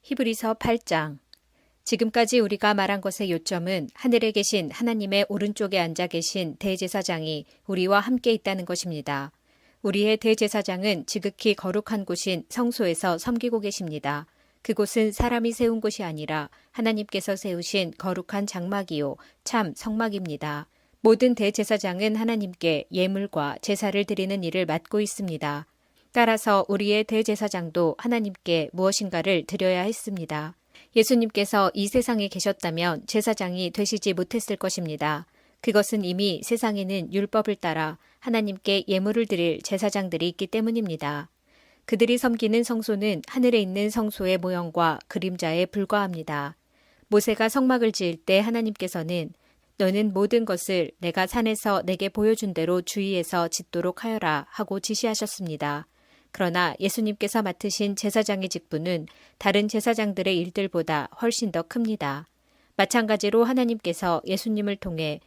히브리서 8장. 지금까지 우리가 말한 것의 요점은 하늘에 계신 하나님의 오른쪽에 앉아 계신 대제사장이 우리와 함께 있다는 것입니다. 우리의 대제사장은 지극히 거룩한 곳인 성소에서 섬기고 계십니다. 그곳은 사람이 세운 곳이 아니라 하나님께서 세우신 거룩한 장막이요 참 성막입니다. 모든 대제사장은 하나님께 예물과 제사를 드리는 일을 맡고 있습니다. 따라서 우리의 대제사장도 하나님께 무엇인가를 드려야 했습니다. 예수님께서 이 세상에 계셨다면 제사장이 되시지 못했을 것입니다. 그것은 이미 세상에는 율법을 따라 하나님께 예물을 드릴 제사장들이 있기 때문입니다. 그들이 섬기는 성소는 하늘에 있는 성소의 모형과 그림자에 불과합니다. 모세가 성막을 지을 때 하나님께서는 너는 모든 것을 내가 산에서 내게 보여준 대로 주의해서 짓도록 하여라 하고 지시하셨습니다. 그러나 예수님께서 맡으신 제사장의 직분은 다른 제사장들의 일들보다 훨씬 더 큽니다. 마찬가지로 하나님께서 예수님을 통해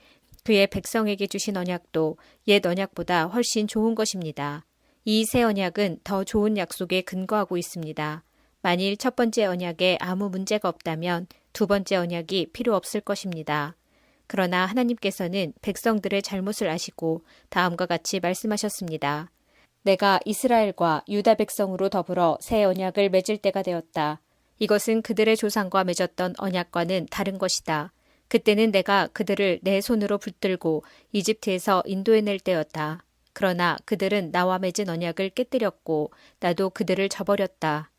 그의 백성에게 주신 언약도 옛 언약보다 훨씬 좋은 것입니다. 이 새 언약은 더 좋은 약속에 근거하고 있습니다. 만일 첫 번째 언약에 아무 문제가 없다면 두 번째 언약이 필요 없을 것입니다. 그러나 하나님께서는 백성들의 잘못을 아시고 다음과 같이 말씀하셨습니다. 내가 이스라엘과 유다 백성으로 더불어 새 언약을 맺을 때가 되었다. 이것은 그들의 조상과 맺었던 언약과는 다른 것이다. 그때는 내가 그들을 내 손으로 붙들고 이집트에서 인도해낼 때였다. 그러나 그들은 나와 맺은 언약을 깨뜨렸고 나도 그들을 저버렸다.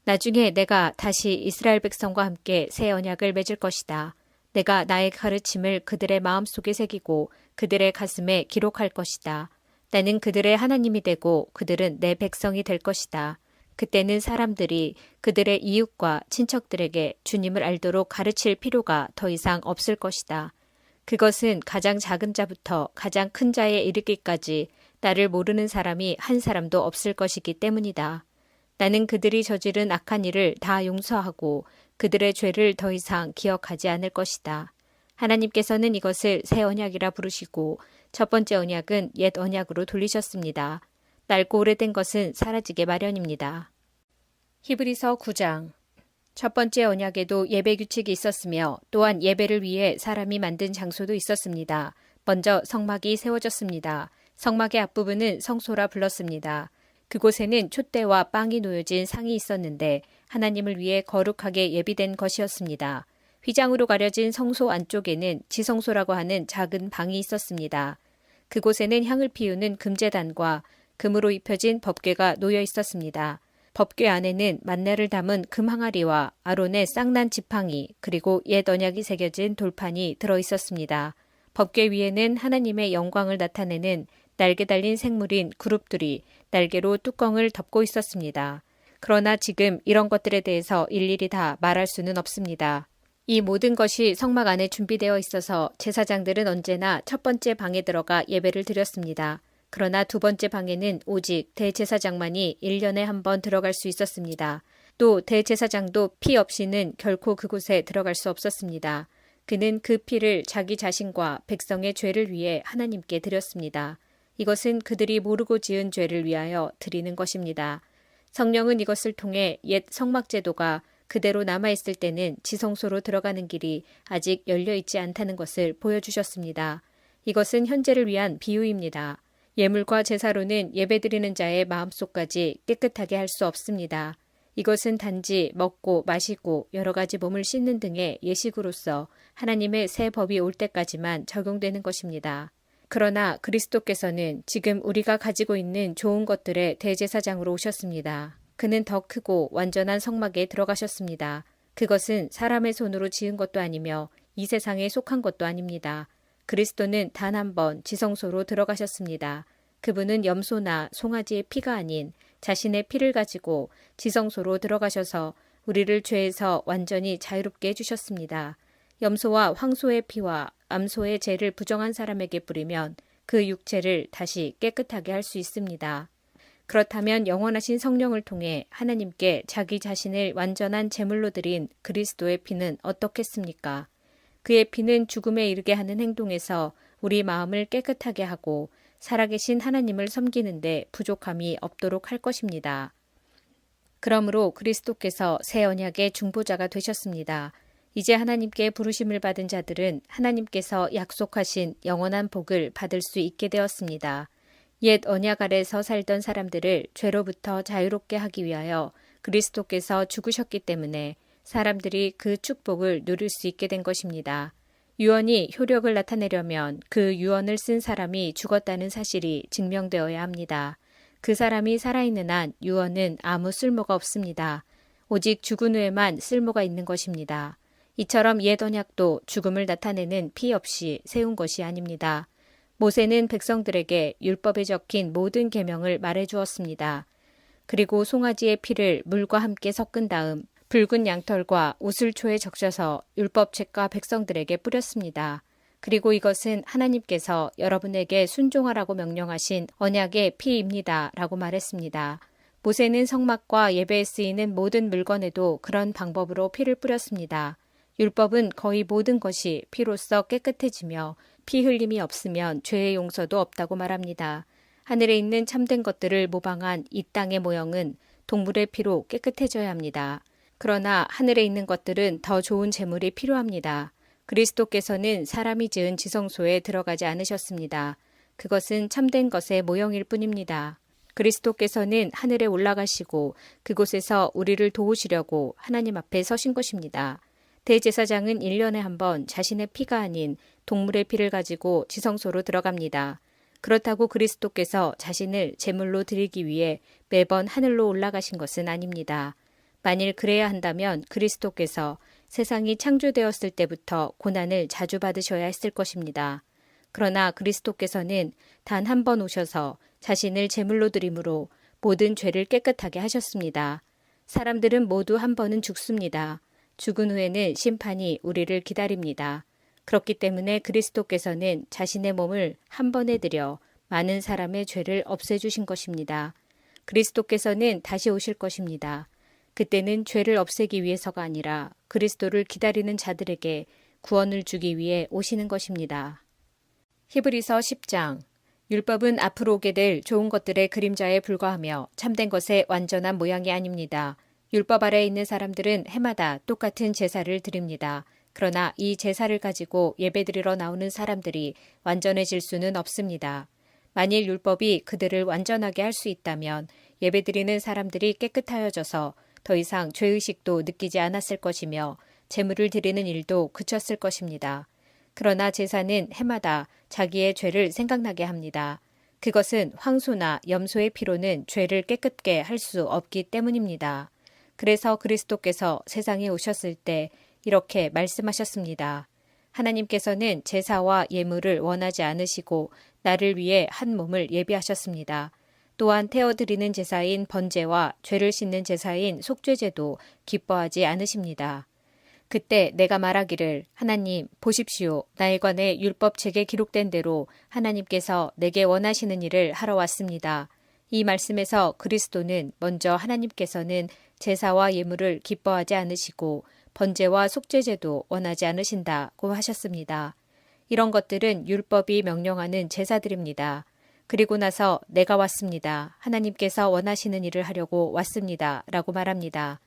나중에 내가 다시 이스라엘 백성과 함께 새 언약을 맺을 것이다. 내가 나의 가르침을 그들의 마음속에 새기고 그들의 가슴에 기록할 것이다. 나는 그들의 하나님이 되고 그들은 내 백성이 될 것이다. 그때는 사람들이 그들의 이웃과 친척들에게 주님을 알도록 가르칠 필요가 더 이상 없을 것이다. 그것은 가장 작은 자부터 가장 큰 자에 이르기까지 나를 모르는 사람이 한 사람도 없을 것이기 때문이다. 나는 그들이 저지른 악한 일을 다 용서하고 그들의 죄를 더 이상 기억하지 않을 것이다. 하나님께서는 이것을 새 언약이라 부르시고 첫 번째 언약은 옛 언약으로 돌리셨습니다. 낡고 오래된 것은 사라지게 마련입니다. 히브리서 9장. 첫 번째 언약에도 예배 규칙이 있었으며 또한 예배를 위해 사람이 만든 장소도 있었습니다. 먼저 성막이 세워졌습니다. 성막의 앞부분은 성소라 불렀습니다. 그곳에는 촛대와 빵이 놓여진 상이 있었는데 하나님을 위해 거룩하게 예비된 것이었습니다. 휘장으로 가려진 성소 안쪽에는 지성소라고 하는 작은 방이 있었습니다. 그곳에는 향을 피우는 금제단과 금으로 입혀진 법궤가 놓여 있었습니다. 법궤 안에는 만나를 담은 금 항아리와 아론의 쌍난 지팡이 그리고 옛 언약이 새겨진 돌판이 들어 있었습니다. 법궤 위에는 하나님의 영광을 나타내는 날개 달린 생물인 그룹들이 날개로 뚜껑을 덮고 있었습니다. 그러나 지금 이런 것들에 대해서 일일이 다 말할 수는 없습니다. 이 모든 것이 성막 안에 준비되어 있어서 제사장들은 언제나 첫 번째 방에 들어가 예배를 드렸습니다. 그러나 두 번째 방에는 오직 대제사장만이 1년에 한 번 들어갈 수 있었습니다. 또 대제사장도 피 없이는 결코 그곳에 들어갈 수 없었습니다. 그는 그 피를 자기 자신과 백성의 죄를 위해 하나님께 드렸습니다. 이것은 그들이 모르고 지은 죄를 위하여 드리는 것입니다. 성령은 이것을 통해 옛 성막제도가 그대로 남아있을 때는 지성소로 들어가는 길이 아직 열려있지 않다는 것을 보여주셨습니다. 이것은 현재를 위한 비유입니다. 예물과 제사로는 예배드리는 자의 마음속까지 깨끗하게 할 수 없습니다. 이것은 단지 먹고 마시고 여러 가지 몸을 씻는 등의 예식으로서 하나님의 새 법이 올 때까지만 적용되는 것입니다. 그러나 그리스도께서는 지금 우리가 가지고 있는 좋은 것들의 대제사장으로 오셨습니다. 그는 더 크고 완전한 성막에 들어가셨습니다. 그것은 사람의 손으로 지은 것도 아니며 이 세상에 속한 것도 아닙니다. 그리스도는 단 한 번 지성소로 들어가셨습니다. 그분은 염소나 송아지의 피가 아닌 자신의 피를 가지고 지성소로 들어가셔서 우리를 죄에서 완전히 자유롭게 해주셨습니다. 염소와 황소의 피와 암소의 죄를 부정한 사람에게 뿌리면 그 육체를 다시 깨끗하게 할 수 있습니다. 그렇다면 영원하신 성령을 통해 하나님께 자기 자신을 완전한 제물로 드린 그리스도의 피는 어떻겠습니까? 그의 피는 죽음에 이르게 하는 행동에서 우리 마음을 깨끗하게 하고 살아계신 하나님을 섬기는데 부족함이 없도록 할 것입니다. 그러므로 그리스도께서 새 언약의 중보자가 되셨습니다. 이제 하나님께 부르심을 받은 자들은 하나님께서 약속하신 영원한 복을 받을 수 있게 되었습니다. 옛 언약 아래서 살던 사람들을 죄로부터 자유롭게 하기 위하여 그리스도께서 죽으셨기 때문에 사람들이 그 축복을 누릴 수 있게 된 것입니다. 유언이 효력을 나타내려면 그 유언을 쓴 사람이 죽었다는 사실이 증명되어야 합니다. 그 사람이 살아있는 한 유언은 아무 쓸모가 없습니다. 오직 죽은 후에만 쓸모가 있는 것입니다. 이처럼 옛 언약도 죽음을 나타내는 피 없이 세운 것이 아닙니다. 모세는 백성들에게 율법에 적힌 모든 계명을 말해 주었습니다. 그리고 송아지의 피를 물과 함께 섞은 다음 붉은 양털과 우슬초에 적셔서 율법책과 백성들에게 뿌렸습니다. 그리고 이것은 하나님께서 여러분에게 순종하라고 명령하신 언약의 피입니다. 라고 말했습니다. 모세는 성막과 예배에 쓰이는 모든 물건에도 그런 방법으로 피를 뿌렸습니다. 율법은 거의 모든 것이 피로써 깨끗해지며 피 흘림이 없으면 죄의 용서도 없다고 말합니다. 하늘에 있는 참된 것들을 모방한 이 땅의 모형은 동물의 피로 깨끗해져야 합니다. 그러나 하늘에 있는 것들은 더 좋은 제물이 필요합니다. 그리스도께서는 사람이 지은 지성소에 들어가지 않으셨습니다. 그것은 참된 것의 모형일 뿐입니다. 그리스도께서는 하늘에 올라가시고 그곳에서 우리를 도우시려고 하나님 앞에 서신 것입니다. 대제사장은 1년에 한 번 자신의 피가 아닌 동물의 피를 가지고 지성소로 들어갑니다. 그렇다고 그리스도께서 자신을 제물로 드리기 위해 매번 하늘로 올라가신 것은 아닙니다. 만일 그래야 한다면 그리스도께서 세상이 창조되었을 때부터 고난을 자주 받으셔야 했을 것입니다. 그러나 그리스도께서는 단 한 번 오셔서 자신을 제물로 드림으로 모든 죄를 깨끗하게 하셨습니다. 사람들은 모두 한 번은 죽습니다. 죽은 후에는 심판이 우리를 기다립니다. 그렇기 때문에 그리스도께서는 자신의 몸을 한 번에 들여 많은 사람의 죄를 없애주신 것입니다. 그리스도께서는 다시 오실 것입니다. 그때는 죄를 없애기 위해서가 아니라 그리스도를 기다리는 자들에게 구원을 주기 위해 오시는 것입니다. 히브리서 10장. 율법은 앞으로 오게 될 좋은 것들의 그림자에 불과하며 참된 것의 완전한 모양이 아닙니다. 율법 아래에 있는 사람들은 해마다 똑같은 제사를 드립니다. 그러나 이 제사를 가지고 예배드리러 나오는 사람들이 완전해질 수는 없습니다. 만일 율법이 그들을 완전하게 할 수 있다면 예배드리는 사람들이 깨끗하여져서 더 이상 죄의식도 느끼지 않았을 것이며 제물을 드리는 일도 그쳤을 것입니다. 그러나 제사는 해마다 자기의 죄를 생각나게 합니다. 그것은 황소나 염소의 피로는 죄를 깨끗게 할 수 없기 때문입니다. 그래서 그리스도께서 세상에 오셨을 때 이렇게 말씀하셨습니다. 하나님께서는 제사와 예물을 원하지 않으시고 나를 위해 한 몸을 예비하셨습니다. 또한 태워드리는 제사인 번제와 죄를 씻는 제사인 속죄제도 기뻐하지 않으십니다. 그때 내가 말하기를 하나님 보십시오. 나에 관해 율법책에 기록된 대로 하나님께서 내게 원하시는 일을 하러 왔습니다. 이 말씀에서 그리스도는 먼저 하나님께서는 제사와 예물을 기뻐하지 않으시고 번제와 속죄제도 원하지 않으신다고 하셨습니다. 이런 것들은 율법이 명령하는 제사들입니다. 그리고 나서 내가 왔습니다. 하나님께서 원하시는 일을 하려고 왔습니다. 라고 말합니다.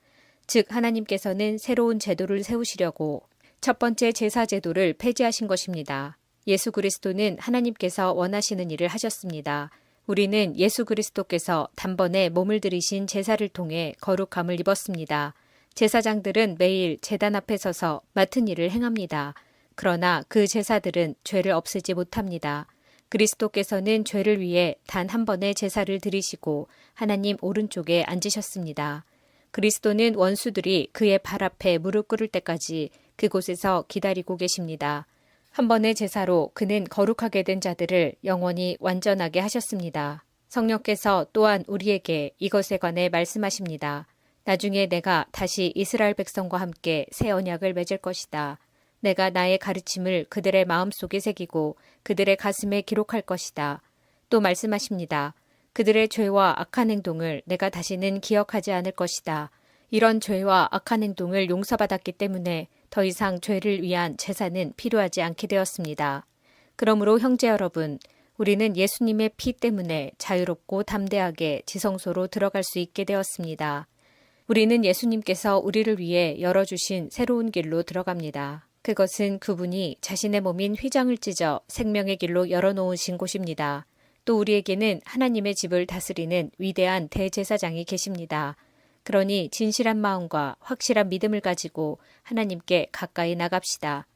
즉 하나님께서는 새로운 제도를 세우시려고 첫 번째 제사 제도를 폐지하신 것입니다. 예수 그리스도는 하나님께서 원하시는 일을 하셨습니다. 우리는 예수 그리스도께서 단번에 몸을 들이신 제사를 통해 거룩함을 입었습니다. 제사장들은 매일 제단 앞에 서서 맡은 일을 행합니다. 그러나 그 제사들은 죄를 없애지 못합니다. 그리스도께서는 죄를 위해 단 한 번의 제사를 드리시고 하나님 오른쪽에 앉으셨습니다. 그리스도는 원수들이 그의 발 앞에 무릎 꿇을 때까지 그곳에서 기다리고 계십니다. 한 번의 제사로 그는 거룩하게 된 자들을 영원히 완전하게 하셨습니다. 성령께서 또한 우리에게 이것에 관해 말씀하십니다. 나중에 내가 다시 이스라엘 백성과 함께 새 언약을 맺을 것이다. 내가 나의 가르침을 그들의 마음속에 새기고 그들의 가슴에 기록할 것이다. 또 말씀하십니다. 그들의 죄와 악한 행동을 내가 다시는 기억하지 않을 것이다. 이런 죄와 악한 행동을 용서받았기 때문에 더 이상 죄를 위한 제사는 필요하지 않게 되었습니다. 그러므로 형제 여러분, 우리는 예수님의 피 때문에 자유롭고 담대하게 지성소로 들어갈 수 있게 되었습니다. 우리는 예수님께서 우리를 위해 열어주신 새로운 길로 들어갑니다. 그것은 그분이 자신의 몸인 휘장을 찢어 생명의 길로 열어놓으신 곳입니다. 또 우리에게는 하나님의 집을 다스리는 위대한 대제사장이 계십니다. 그러니 진실한 마음과 확실한 믿음을 가지고 하나님께 가까이 나갑시다.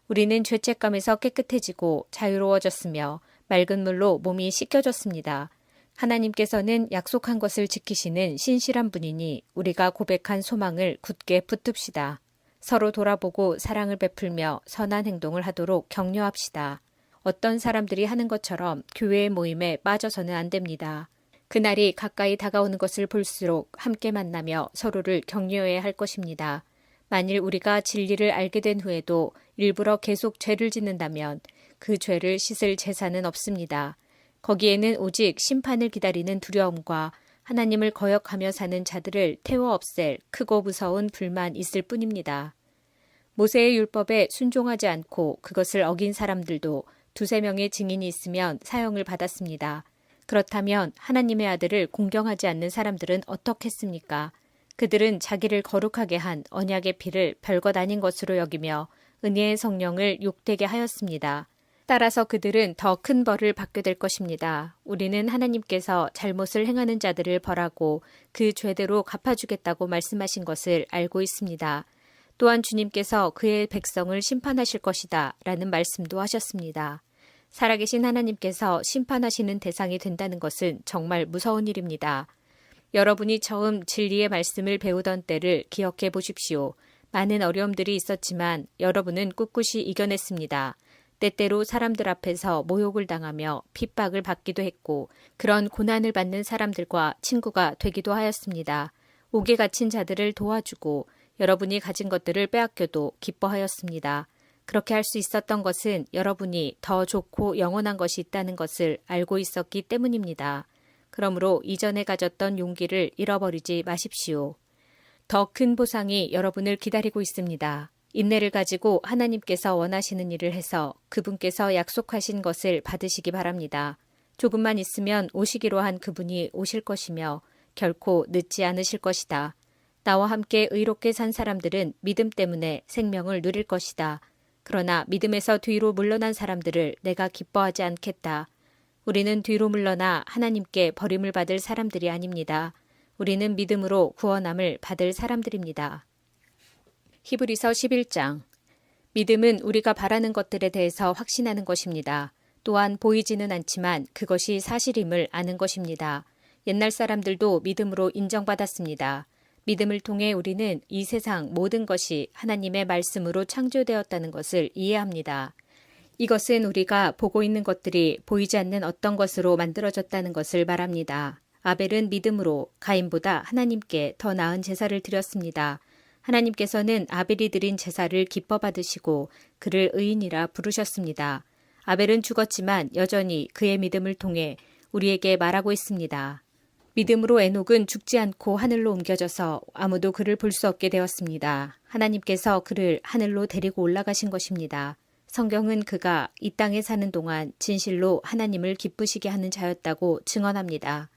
우리는 죄책감에서 깨끗해지고 자유로워졌으며 맑은 물로 몸이 씻겨졌습니다. 하나님께서는 약속한 것을 지키시는 신실한 분이니 우리가 고백한 소망을 굳게 붙듭시다. 서로 돌아보고 사랑을 베풀며 선한 행동을 하도록 격려합시다. 어떤 사람들이 하는 것처럼 교회의 모임에 빠져서는 안 됩니다. 그날이 가까이 다가오는 것을 볼수록 함께 만나며 서로를 격려해야 할 것입니다. 만일 우리가 진리를 알게 된 후에도 일부러 계속 죄를 짓는다면 그 죄를 씻을 제사는 없습니다. 거기에는 오직 심판을 기다리는 두려움과 하나님을 거역하며 사는 자들을 태워 없앨 크고 무서운 불만 있을 뿐입니다. 모세의 율법에 순종하지 않고 그것을 어긴 사람들도 두세 명의 증인이 있으면 사형을 받았습니다. 그렇다면 하나님의 아들을 공경하지 않는 사람들은 어떻겠습니까? 그들은 자기를 거룩하게 한 언약의 피를 별것 아닌 것으로 여기며 은혜의 성령을 욕되게 하였습니다. 따라서 그들은 더 큰 벌을 받게 될 것입니다. 우리는 하나님께서 잘못을 행하는 자들을 벌하고 그 죄대로 갚아주겠다고 말씀하신 것을 알고 있습니다. 또한 주님께서 그의 백성을 심판하실 것이다 라는 말씀도 하셨습니다. 살아계신 하나님께서 심판하시는 대상이 된다는 것은 정말 무서운 일입니다. 여러분이 처음 진리의 말씀을 배우던 때를 기억해 보십시오. 많은 어려움들이 있었지만 여러분은 꿋꿋이 이겨냈습니다. 때때로 사람들 앞에서 모욕을 당하며 핍박을 받기도 했고 그런 고난을 받는 사람들과 친구가 되기도 하였습니다. 옥에 갇힌 자들을 도와주고 여러분이 가진 것들을 빼앗겨도 기뻐하였습니다. 그렇게 할 수 있었던 것은 여러분이 더 좋고 영원한 것이 있다는 것을 알고 있었기 때문입니다. 그러므로 이전에 가졌던 용기를 잃어버리지 마십시오. 더 큰 보상이 여러분을 기다리고 있습니다. 인내를 가지고 하나님께서 원하시는 일을 해서 그분께서 약속하신 것을 받으시기 바랍니다. 조금만 있으면 오시기로 한 그분이 오실 것이며 결코 늦지 않으실 것이다. 나와 함께 의롭게 산 사람들은 믿음 때문에 생명을 누릴 것이다. 그러나 믿음에서 뒤로 물러난 사람들을 내가 기뻐하지 않겠다. 우리는 뒤로 물러나 하나님께 버림을 받을 사람들이 아닙니다. 우리는 믿음으로 구원함을 받을 사람들입니다. 히브리서 11장. 믿음은 우리가 바라는 것들에 대해서 확신하는 것입니다. 또한 보이지는 않지만 그것이 사실임을 아는 것입니다. 옛날 사람들도 믿음으로 인정받았습니다. 믿음을 통해 우리는 이 세상 모든 것이 하나님의 말씀으로 창조되었다는 것을 이해합니다. 이것은 우리가 보고 있는 것들이 보이지 않는 어떤 것으로 만들어졌다는 것을 말합니다. 아벨은 믿음으로 가인보다 하나님께 더 나은 제사를 드렸습니다. 하나님께서는 아벨이 드린 제사를 기뻐 받으시고 그를 의인이라 부르셨습니다. 아벨은 죽었지만 여전히 그의 믿음을 통해 우리에게 말하고 있습니다. 믿음으로 에녹은 죽지 않고 하늘로 옮겨져서 아무도 그를 볼 수 없게 되었습니다. 하나님께서 그를 하늘로 데리고 올라가신 것입니다. 성경은 그가 이 땅에 사는 동안 진실로 하나님을 기쁘시게 하는 자였다고 증언합니다.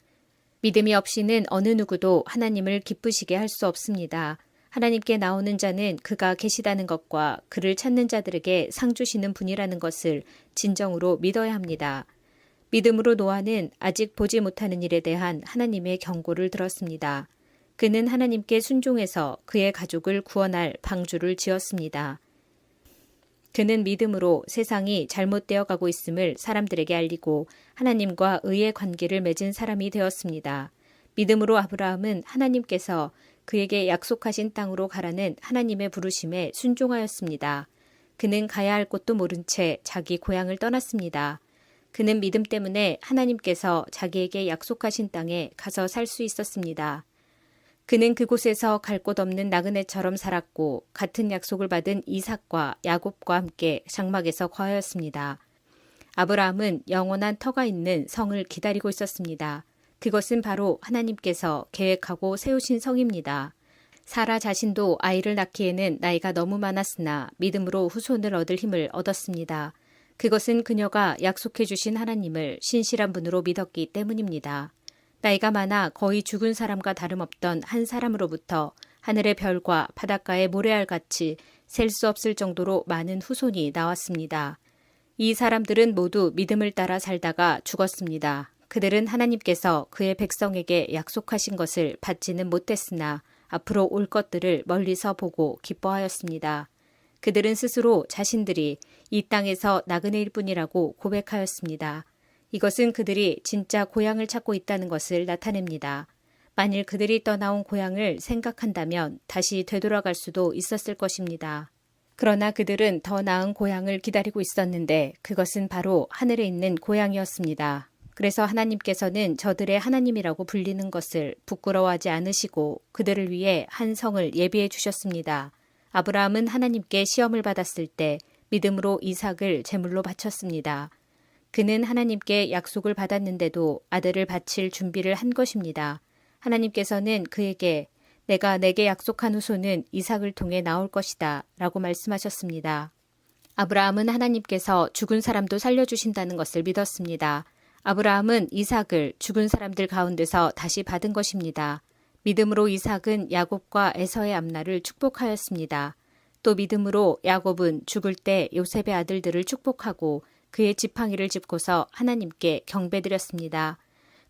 믿음이 없이는 어느 누구도 하나님을 기쁘시게 할 수 없습니다. 하나님께 나오는 자는 그가 계시다는 것과 그를 찾는 자들에게 상 주시는 분이라는 것을 진정으로 믿어야 합니다. 믿음으로 노아는 아직 보지 못하는 일에 대한 하나님의 경고를 들었습니다. 그는 하나님께 순종해서 그의 가족을 구원할 방주를 지었습니다. 그는 믿음으로 세상이 잘못되어 가고 있음을 사람들에게 알리고 하나님과 의의 관계를 맺은 사람이 되었습니다. 믿음으로 아브라함은 하나님께서 그에게 약속하신 땅으로 가라는 하나님의 부르심에 순종하였습니다. 그는 가야 할 곳도 모른 채 자기 고향을 떠났습니다. 그는 믿음 때문에 하나님께서 자기에게 약속하신 땅에 가서 살 수 있었습니다. 그는 그곳에서 갈 곳 없는 나그네처럼 살았고 같은 약속을 받은 이삭과 야곱과 함께 장막에서 거하였습니다. 아브라함은 영원한 터가 있는 성을 기다리고 있었습니다. 그것은 바로 하나님께서 계획하고 세우신 성입니다. 사라 자신도 아이를 낳기에는 나이가 너무 많았으나 믿음으로 후손을 얻을 힘을 얻었습니다. 그것은 그녀가 약속해 주신 하나님을 신실한 분으로 믿었기 때문입니다. 나이가 많아 거의 죽은 사람과 다름없던 한 사람으로부터 하늘의 별과 바닷가의 모래알같이 셀 수 없을 정도로 많은 후손이 나왔습니다. 이 사람들은 모두 믿음을 따라 살다가 죽었습니다. 그들은 하나님께서 그의 백성에게 약속하신 것을 받지는 못했으나 앞으로 올 것들을 멀리서 보고 기뻐하였습니다. 그들은 스스로 자신들이 이 땅에서 나그네일 뿐이라고 고백하였습니다. 이것은 그들이 진짜 고향을 찾고 있다는 것을 나타냅니다. 만일 그들이 떠나온 고향을 생각한다면 다시 되돌아갈 수도 있었을 것입니다. 그러나 그들은 더 나은 고향을 기다리고 있었는데 그것은 바로 하늘에 있는 고향이었습니다. 그래서 하나님께서는 저들의 하나님이라고 불리는 것을 부끄러워하지 않으시고 그들을 위해 한 성을 예비해 주셨습니다. 아브라함은 하나님께 시험을 받았을 때 믿음으로 이삭을 제물로 바쳤습니다. 그는 하나님께 약속을 받았는데도 아들을 바칠 준비를 한 것입니다. 하나님께서는 그에게 내가 내게 약속한 후손은 이삭을 통해 나올 것이다 라고 말씀하셨습니다. 아브라함은 하나님께서 죽은 사람도 살려주신다는 것을 믿었습니다. 아브라함은 이삭을 죽은 사람들 가운데서 다시 받은 것입니다. 믿음으로 이삭은 야곱과 에서의 앞날을 축복하였습니다. 또 믿음으로 야곱은 죽을 때 요셉의 아들들을 축복하고 그의 지팡이를 짚고서 하나님께 경배드렸습니다.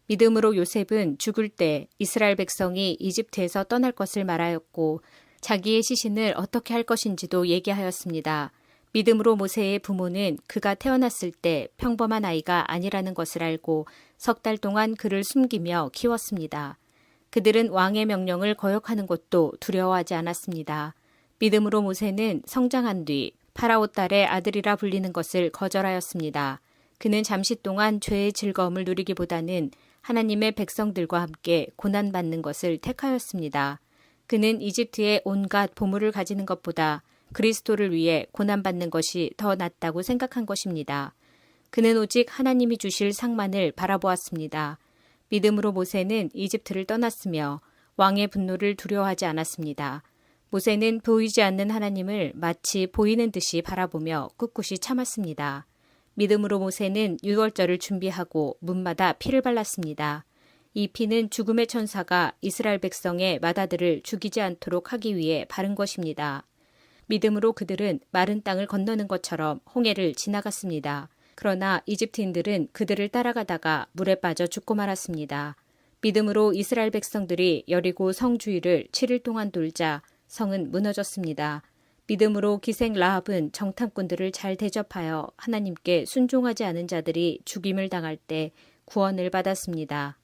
믿음으로 요셉은 죽을 때 이스라엘 백성이 이집트에서 떠날 것을 말하였고 자기의 시신을 어떻게 할 것인지도 얘기하였습니다. 믿음으로 모세의 부모는 그가 태어났을 때 평범한 아이가 아니라는 것을 알고 석 달 동안 그를 숨기며 키웠습니다. 그들은 왕의 명령을 거역하는 것도 두려워하지 않았습니다. 믿음으로 모세는 성장한 뒤 파라오 딸의 아들이라 불리는 것을 거절하였습니다. 그는 잠시 동안 죄의 즐거움을 누리기보다는 하나님의 백성들과 함께 고난받는 것을 택하였습니다. 그는 이집트의 온갖 보물을 가지는 것보다 그리스도를 위해 고난받는 것이 더 낫다고 생각한 것입니다. 그는 오직 하나님이 주실 상만을 바라보았습니다. 믿음으로 모세는 이집트를 떠났으며 왕의 분노를 두려워하지 않았습니다. 모세는 보이지 않는 하나님을 마치 보이는 듯이 바라보며 꿋꿋이 참았습니다. 믿음으로 모세는 유월절을 준비하고 문마다 피를 발랐습니다. 이 피는 죽음의 천사가 이스라엘 백성의 맏아들을 죽이지 않도록 하기 위해 바른 것입니다. 믿음으로 그들은 마른 땅을 건너는 것처럼 홍해를 지나갔습니다. 그러나 이집트인들은 그들을 따라가다가 물에 빠져 죽고 말았습니다. 믿음으로 이스라엘 백성들이 여리고 성 주위를 7일 동안 돌자 성은 무너졌습니다. 믿음으로 기생 라합은 정탐꾼들을 잘 대접하여 하나님께 순종하지 않은 자들이 죽임을 당할 때 구원을 받았습니다.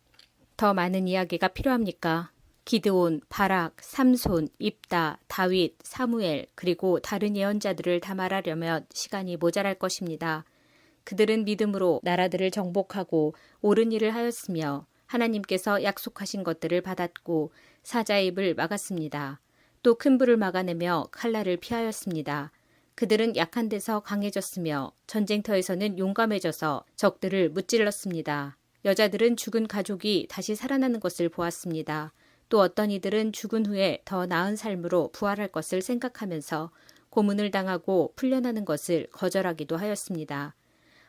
더 많은 이야기가 필요합니까? 기드온, 바락, 삼손, 입다, 다윗, 사무엘 그리고 다른 예언자들을 다 말하려면 시간이 모자랄 것입니다. 그들은 믿음으로 나라들을 정복하고 옳은 일을 하였으며 하나님께서 약속하신 것들을 받았고 사자의 입을 막았습니다. 또 큰 불을 막아내며 칼날을 피하였습니다. 그들은 약한 데서 강해졌으며 전쟁터에서는 용감해져서 적들을 무찔렀습니다. 여자들은 죽은 가족이 다시 살아나는 것을 보았습니다. 또 어떤 이들은 죽은 후에 더 나은 삶으로 부활할 것을 생각하면서 고문을 당하고 풀려나는 것을 거절하기도 하였습니다.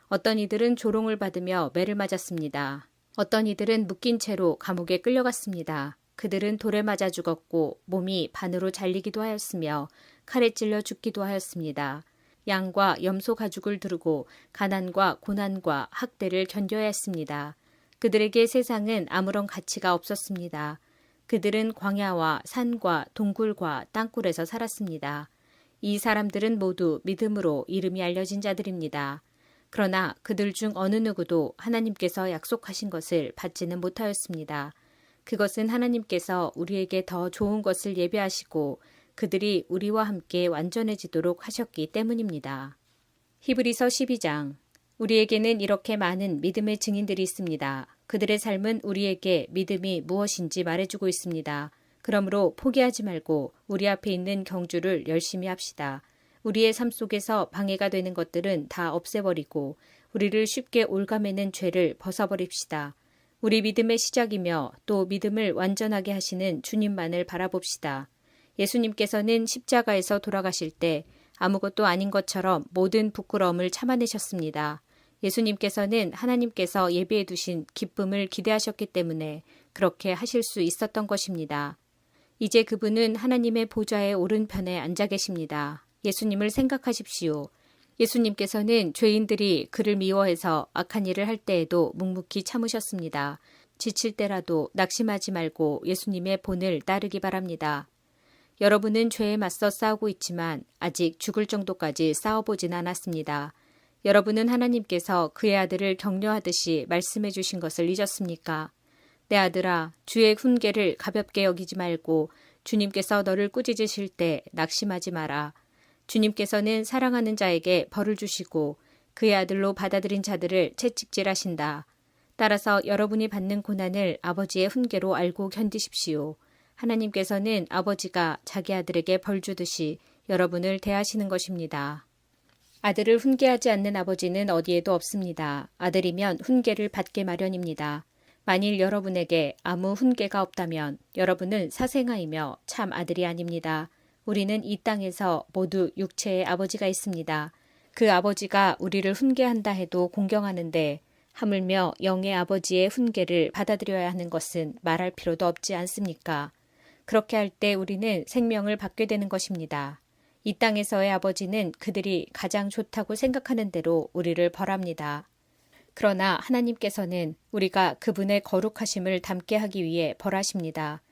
어떤 이들은 조롱을 받으며 매를 맞았습니다. 어떤 이들은 묶인 채로 감옥에 끌려갔습니다. 그들은 돌에 맞아 죽었고 몸이 반으로 잘리기도 하였으며 칼에 찔려 죽기도 하였습니다. 양과 염소 가죽을 두르고 가난과 고난과 학대를 견뎌야 했습니다. 그들에게 세상은 아무런 가치가 없었습니다. 그들은 광야와 산과 동굴과 땅굴에서 살았습니다. 이 사람들은 모두 믿음으로 이름이 알려진 자들입니다. 그러나 그들 중 어느 누구도 하나님께서 약속하신 것을 받지는 못하였습니다. 그것은 하나님께서 우리에게 더 좋은 것을 예비하시고 그들이 우리와 함께 완전해지도록 하셨기 때문입니다. 히브리서 12장. 우리에게는 이렇게 많은 믿음의 증인들이 있습니다. 그들의 삶은 우리에게 믿음이 무엇인지 말해주고 있습니다. 그러므로 포기하지 말고 우리 앞에 있는 경주를 열심히 합시다. 우리의 삶 속에서 방해가 되는 것들은 다 없애버리고 우리를 쉽게 올가매는 죄를 벗어버립시다. 우리 믿음의 시작이며 또 믿음을 완전하게 하시는 주님만을 바라봅시다. 예수님께서는 십자가에서 돌아가실 때 아무것도 아닌 것처럼 모든 부끄러움을 참아내셨습니다. 예수님께서는 하나님께서 예비해 두신 기쁨을 기대하셨기 때문에 그렇게 하실 수 있었던 것입니다. 이제 그분은 하나님의 보좌의 오른편에 앉아 계십니다. 예수님을 생각하십시오. 예수님께서는 죄인들이 그를 미워해서 악한 일을 할 때에도 묵묵히 참으셨습니다. 지칠 때라도 낙심하지 말고 예수님의 본을 따르기 바랍니다. 여러분은 죄에 맞서 싸우고 있지만 아직 죽을 정도까지 싸워보진 않았습니다. 여러분은 하나님께서 그의 아들을 격려하듯이 말씀해 주신 것을 잊었습니까? 내 아들아, 주의 훈계를 가볍게 여기지 말고 주님께서 너를 꾸짖으실 때 낙심하지 마라. 주님께서는 사랑하는 자에게 벌을 주시고 그의 아들로 받아들인 자들을 채찍질하신다. 따라서 여러분이 받는 고난을 아버지의 훈계로 알고 견디십시오. 하나님께서는 아버지가 자기 아들에게 벌 주듯이 여러분을 대하시는 것입니다. 아들을 훈계하지 않는 아버지는 어디에도 없습니다. 아들이면 훈계를 받게 마련입니다. 만일 여러분에게 아무 훈계가 없다면 여러분은 사생아이며 참 아들이 아닙니다. 우리는 이 땅에서 모두 육체의 아버지가 있습니다. 그 아버지가 우리를 훈계한다 해도 공경하는데 하물며 영의 아버지의 훈계를 받아들여야 하는 것은 말할 필요도 없지 않습니까? 그렇게 할 때 우리는 생명을 받게 되는 것입니다. 이 땅에서의 아버지는 그들이 가장 좋다고 생각하는 대로 우리를 벌합니다. 그러나 하나님께서는 우리가 그분의 거룩하심을 담게 하기 위해 벌하십니다.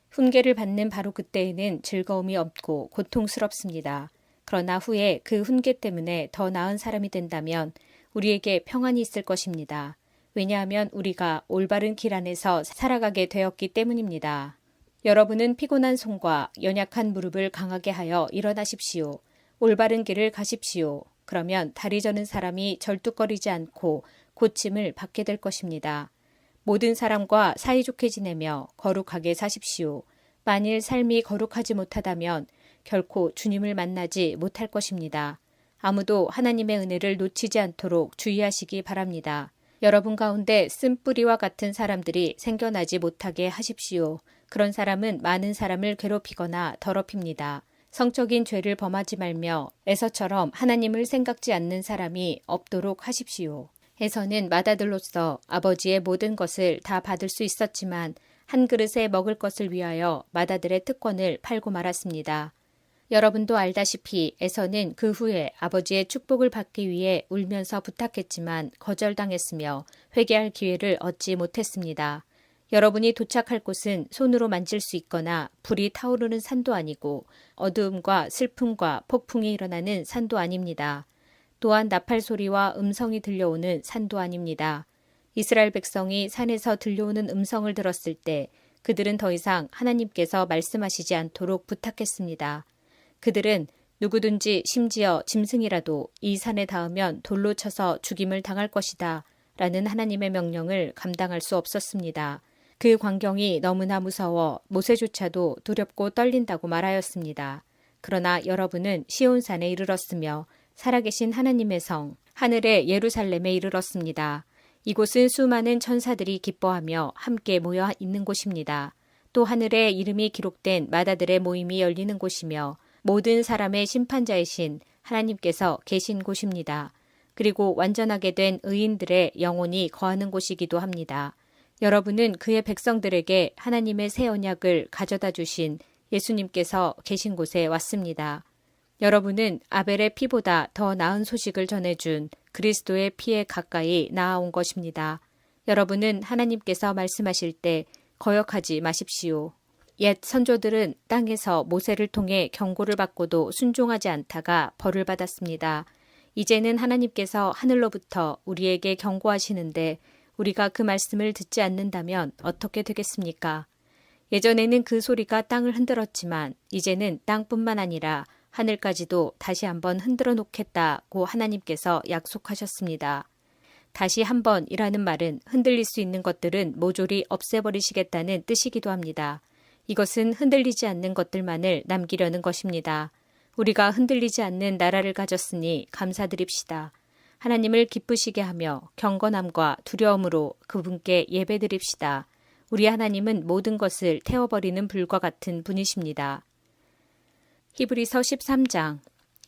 훈계를 받는 바로 그때에는 즐거움이 없고 고통스럽습니다. 그러나 후에 그 훈계 때문에 더 나은 사람이 된다면 우리에게 평안이 있을 것입니다. 왜냐하면 우리가 올바른 길 안에서 살아가게 되었기 때문입니다. 여러분은 피곤한 손과 연약한 무릎을 강하게 하여 일어나십시오. 올바른 길을 가십시오. 그러면 다리 저는 사람이 절뚝거리지 않고 고침을 받게 될 것입니다. 모든 사람과 사이좋게 지내며 거룩하게 사십시오. 만일 삶이 거룩하지 못하다면 결코 주님을 만나지 못할 것입니다. 아무도 하나님의 은혜를 놓치지 않도록 주의하시기 바랍니다. 여러분 가운데 쓴뿌리와 같은 사람들이 생겨나지 못하게 하십시오. 그런 사람은 많은 사람을 괴롭히거나 더럽힙니다. 성적인 죄를 범하지 말며 에서처럼 하나님을 생각지 않는 사람이 없도록 하십시오. 에서는 맏아들로서 아버지의 모든 것을 다 받을 수 있었지만 한 그릇에 먹을 것을 위하여 맏아들의 특권을 팔고 말았습니다. 여러분도 알다시피 에서는 그 후에 아버지의 축복을 받기 위해 울면서 부탁했지만 거절당했으며 회개할 기회를 얻지 못했습니다. 여러분이 도착할 곳은 손으로 만질 수 있거나 불이 타오르는 산도 아니고 어두움과 슬픔과 폭풍이 일어나는 산도 아닙니다. 또한 나팔 소리와 음성이 들려오는 산도 아닙니다. 이스라엘 백성이 산에서 들려오는 음성을 들었을 때 그들은 더 이상 하나님께서 말씀하시지 않도록 부탁했습니다. 그들은 누구든지 심지어 짐승이라도 이 산에 닿으면 돌로 쳐서 죽임을 당할 것이다 라는 하나님의 명령을 감당할 수 없었습니다. 그 광경이 너무나 무서워 모세조차도 두렵고 떨린다고 말하였습니다. 그러나 여러분은 시온산에 이르렀으며 살아계신 하나님의 성, 하늘의 예루살렘에 이르렀습니다. 이곳은 수많은 천사들이 기뻐하며 함께 모여 있는 곳입니다. 또 하늘에 이름이 기록된 맏아들의 모임이 열리는 곳이며 모든 사람의 심판자이신 하나님께서 계신 곳입니다. 그리고 완전하게 된 의인들의 영혼이 거하는 곳이기도 합니다. 여러분은 그의 백성들에게 하나님의 새 언약을 가져다 주신 예수님께서 계신 곳에 왔습니다. 여러분은 아벨의 피보다 더 나은 소식을 전해준 그리스도의 피에 가까이 나아온 것입니다. 여러분은 하나님께서 말씀하실 때 거역하지 마십시오. 옛 선조들은 땅에서 모세를 통해 경고를 받고도 순종하지 않다가 벌을 받았습니다. 이제는 하나님께서 하늘로부터 우리에게 경고하시는데 우리가 그 말씀을 듣지 않는다면 어떻게 되겠습니까? 예전에는 그 소리가 땅을 흔들었지만 이제는 땅뿐만 아니라 하늘까지도 다시 한번 흔들어 놓겠다고 하나님께서 약속하셨습니다. 다시 한번이라는 말은 흔들릴 수 있는 것들은 모조리 없애버리시겠다는 뜻이기도 합니다. 이것은 흔들리지 않는 것들만을 남기려는 것입니다. 우리가 흔들리지 않는 나라를 가졌으니 감사드립시다. 하나님을 기쁘시게 하며 경건함과 두려움으로 그분께 예배드립시다. 우리 하나님은 모든 것을 태워버리는 불과 같은 분이십니다. 히브리서 13장.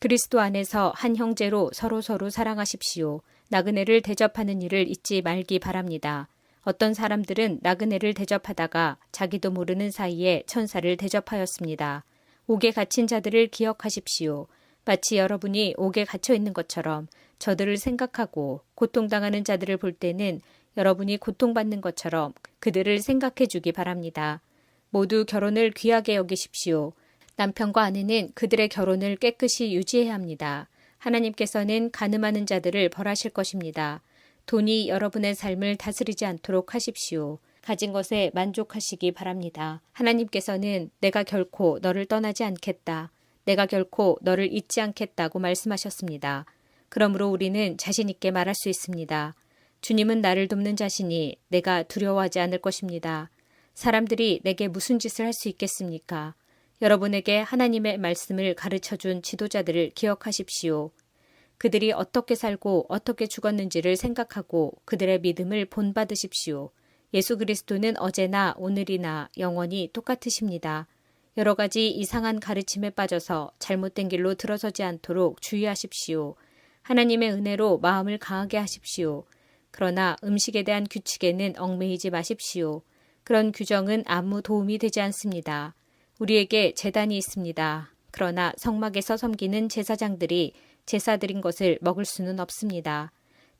그리스도 안에서 한 형제로 서로서로 사랑하십시오. 나그네를 대접하는 일을 잊지 말기 바랍니다. 어떤 사람들은 나그네를 대접하다가 자기도 모르는 사이에 천사를 대접하였습니다. 옥에 갇힌 자들을 기억하십시오. 마치 여러분이 옥에 갇혀 있는 것처럼 저들을 생각하고 고통당하는 자들을 볼 때는 여러분이 고통받는 것처럼 그들을 생각해 주기 바랍니다. 모두 결혼을 귀하게 여기십시오. 남편과 아내는 그들의 결혼을 깨끗이 유지해야 합니다. 하나님께서는 간음하는 자들을 벌하실 것입니다. 돈이 여러분의 삶을 다스리지 않도록 하십시오. 가진 것에 만족하시기 바랍니다. 하나님께서는 내가 결코 너를 떠나지 않겠다. 내가 결코 너를 잊지 않겠다고 말씀하셨습니다. 그러므로 우리는 자신 있게 말할 수 있습니다. 주님은 나를 돕는 자시니 내가 두려워하지 않을 것입니다. 사람들이 내게 무슨 짓을 할 수 있겠습니까? 여러분에게 하나님의 말씀을 가르쳐준 지도자들을 기억하십시오. 그들이 어떻게 살고 어떻게 죽었는지를 생각하고 그들의 믿음을 본받으십시오. 예수 그리스도는 어제나 오늘이나 영원히 똑같으십니다. 여러 가지 이상한 가르침에 빠져서 잘못된 길로 들어서지 않도록 주의하십시오. 하나님의 은혜로 마음을 강하게 하십시오. 그러나 음식에 대한 규칙에는 얽매이지 마십시오. 그런 규정은 아무 도움이 되지 않습니다. 우리에게 제단이 있습니다. 그러나 성막에서 섬기는 제사장들이 제사 드린 것을 먹을 수는 없습니다.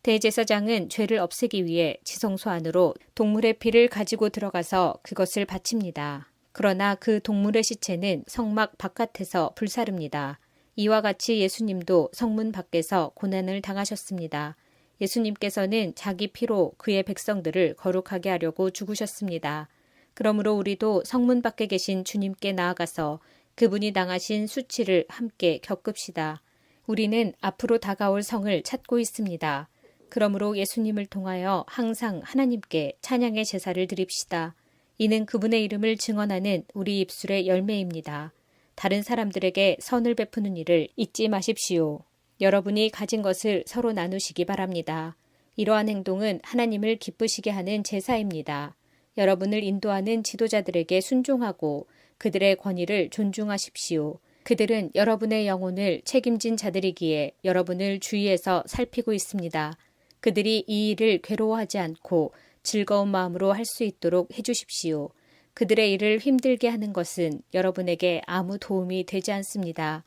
대제사장은 죄를 없애기 위해 지성소 안으로 동물의 피를 가지고 들어가서 그것을 바칩니다. 그러나 그 동물의 시체는 성막 바깥에서 불사릅니다. 이와 같이 예수님도 성문 밖에서 고난을 당하셨습니다. 예수님께서는 자기 피로 그의 백성들을 거룩하게 하려고 죽으셨습니다. 그러므로 우리도 성문 밖에 계신 주님께 나아가서 그분이 당하신 수치를 함께 겪읍시다. 우리는 앞으로 다가올 성을 찾고 있습니다. 그러므로 예수님을 통하여 항상 하나님께 찬양의 제사를 드립시다. 이는 그분의 이름을 증언하는 우리 입술의 열매입니다. 다른 사람들에게 선을 베푸는 일을 잊지 마십시오. 여러분이 가진 것을 서로 나누시기 바랍니다. 이러한 행동은 하나님을 기쁘시게 하는 제사입니다. 여러분을 인도하는 지도자들에게 순종하고 그들의 권위를 존중하십시오. 그들은 여러분의 영혼을 책임진 자들이기에 여러분을 주위에서 살피고 있습니다. 그들이 이 일을 괴로워하지 않고 즐거운 마음으로 할 수 있도록 해주십시오. 그들의 일을 힘들게 하는 것은 여러분에게 아무 도움이 되지 않습니다.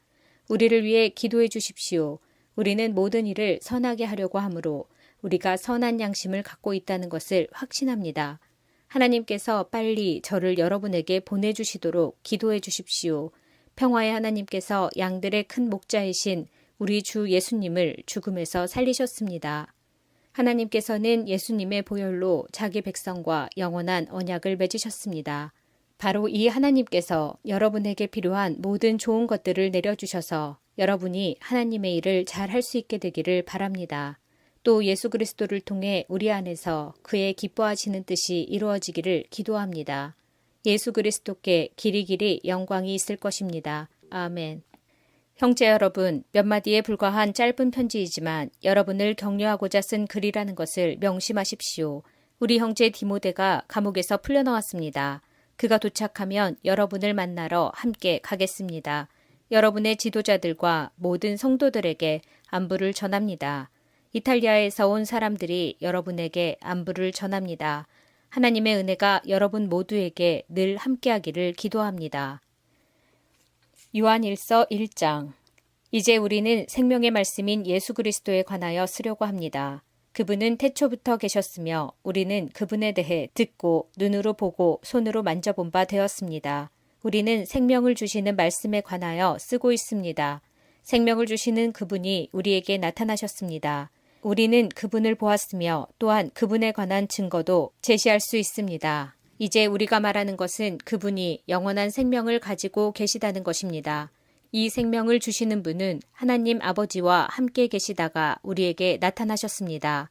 우리를 위해 기도해 주십시오. 우리는 모든 일을 선하게 하려고 하므로 우리가 선한 양심을 갖고 있다는 것을 확신합니다. 하나님께서 빨리 저를 여러분에게 보내주시도록 기도해 주십시오. 평화의 하나님께서 양들의 큰 목자이신 우리 주 예수님을 죽음에서 살리셨습니다. 하나님께서는 예수님의 보혈로 자기 백성과 영원한 언약을 맺으셨습니다. 바로 이 하나님께서 여러분에게 필요한 모든 좋은 것들을 내려주셔서 여러분이 하나님의 일을 잘 할 수 있게 되기를 바랍니다. 또 예수 그리스도를 통해 우리 안에서 그의 기뻐하시는 뜻이 이루어지기를 기도합니다. 예수 그리스도께 길이길이 영광이 있을 것입니다. 아멘. 형제 여러분, 몇 마디에 불과한 짧은 편지이지만 여러분을 격려하고자 쓴 글이라는 것을 명심하십시오. 우리 형제 디모데가 감옥에서 풀려나왔습니다. 그가 도착하면 여러분을 만나러 함께 가겠습니다. 여러분의 지도자들과 모든 성도들에게 안부를 전합니다. 이탈리아에서 온 사람들이 여러분에게 안부를 전합니다. 하나님의 은혜가 여러분 모두에게 늘 함께하기를 기도합니다. 요한일서 1장. 이제 우리는 생명의 말씀인 예수 그리스도에 관하여 쓰려고 합니다. 그분은 태초부터 계셨으며 우리는 그분에 대해 듣고 눈으로 보고 손으로 만져본 바 되었습니다. 우리는 생명을 주시는 말씀에 관하여 쓰고 있습니다. 생명을 주시는 그분이 우리에게 나타나셨습니다. 우리는 그분을 보았으며 또한 그분에 관한 증거도 제시할 수 있습니다. 이제 우리가 말하는 것은 그분이 영원한 생명을 가지고 계시다는 것입니다. 이 생명을 주시는 분은 하나님 아버지와 함께 계시다가 우리에게 나타나셨습니다.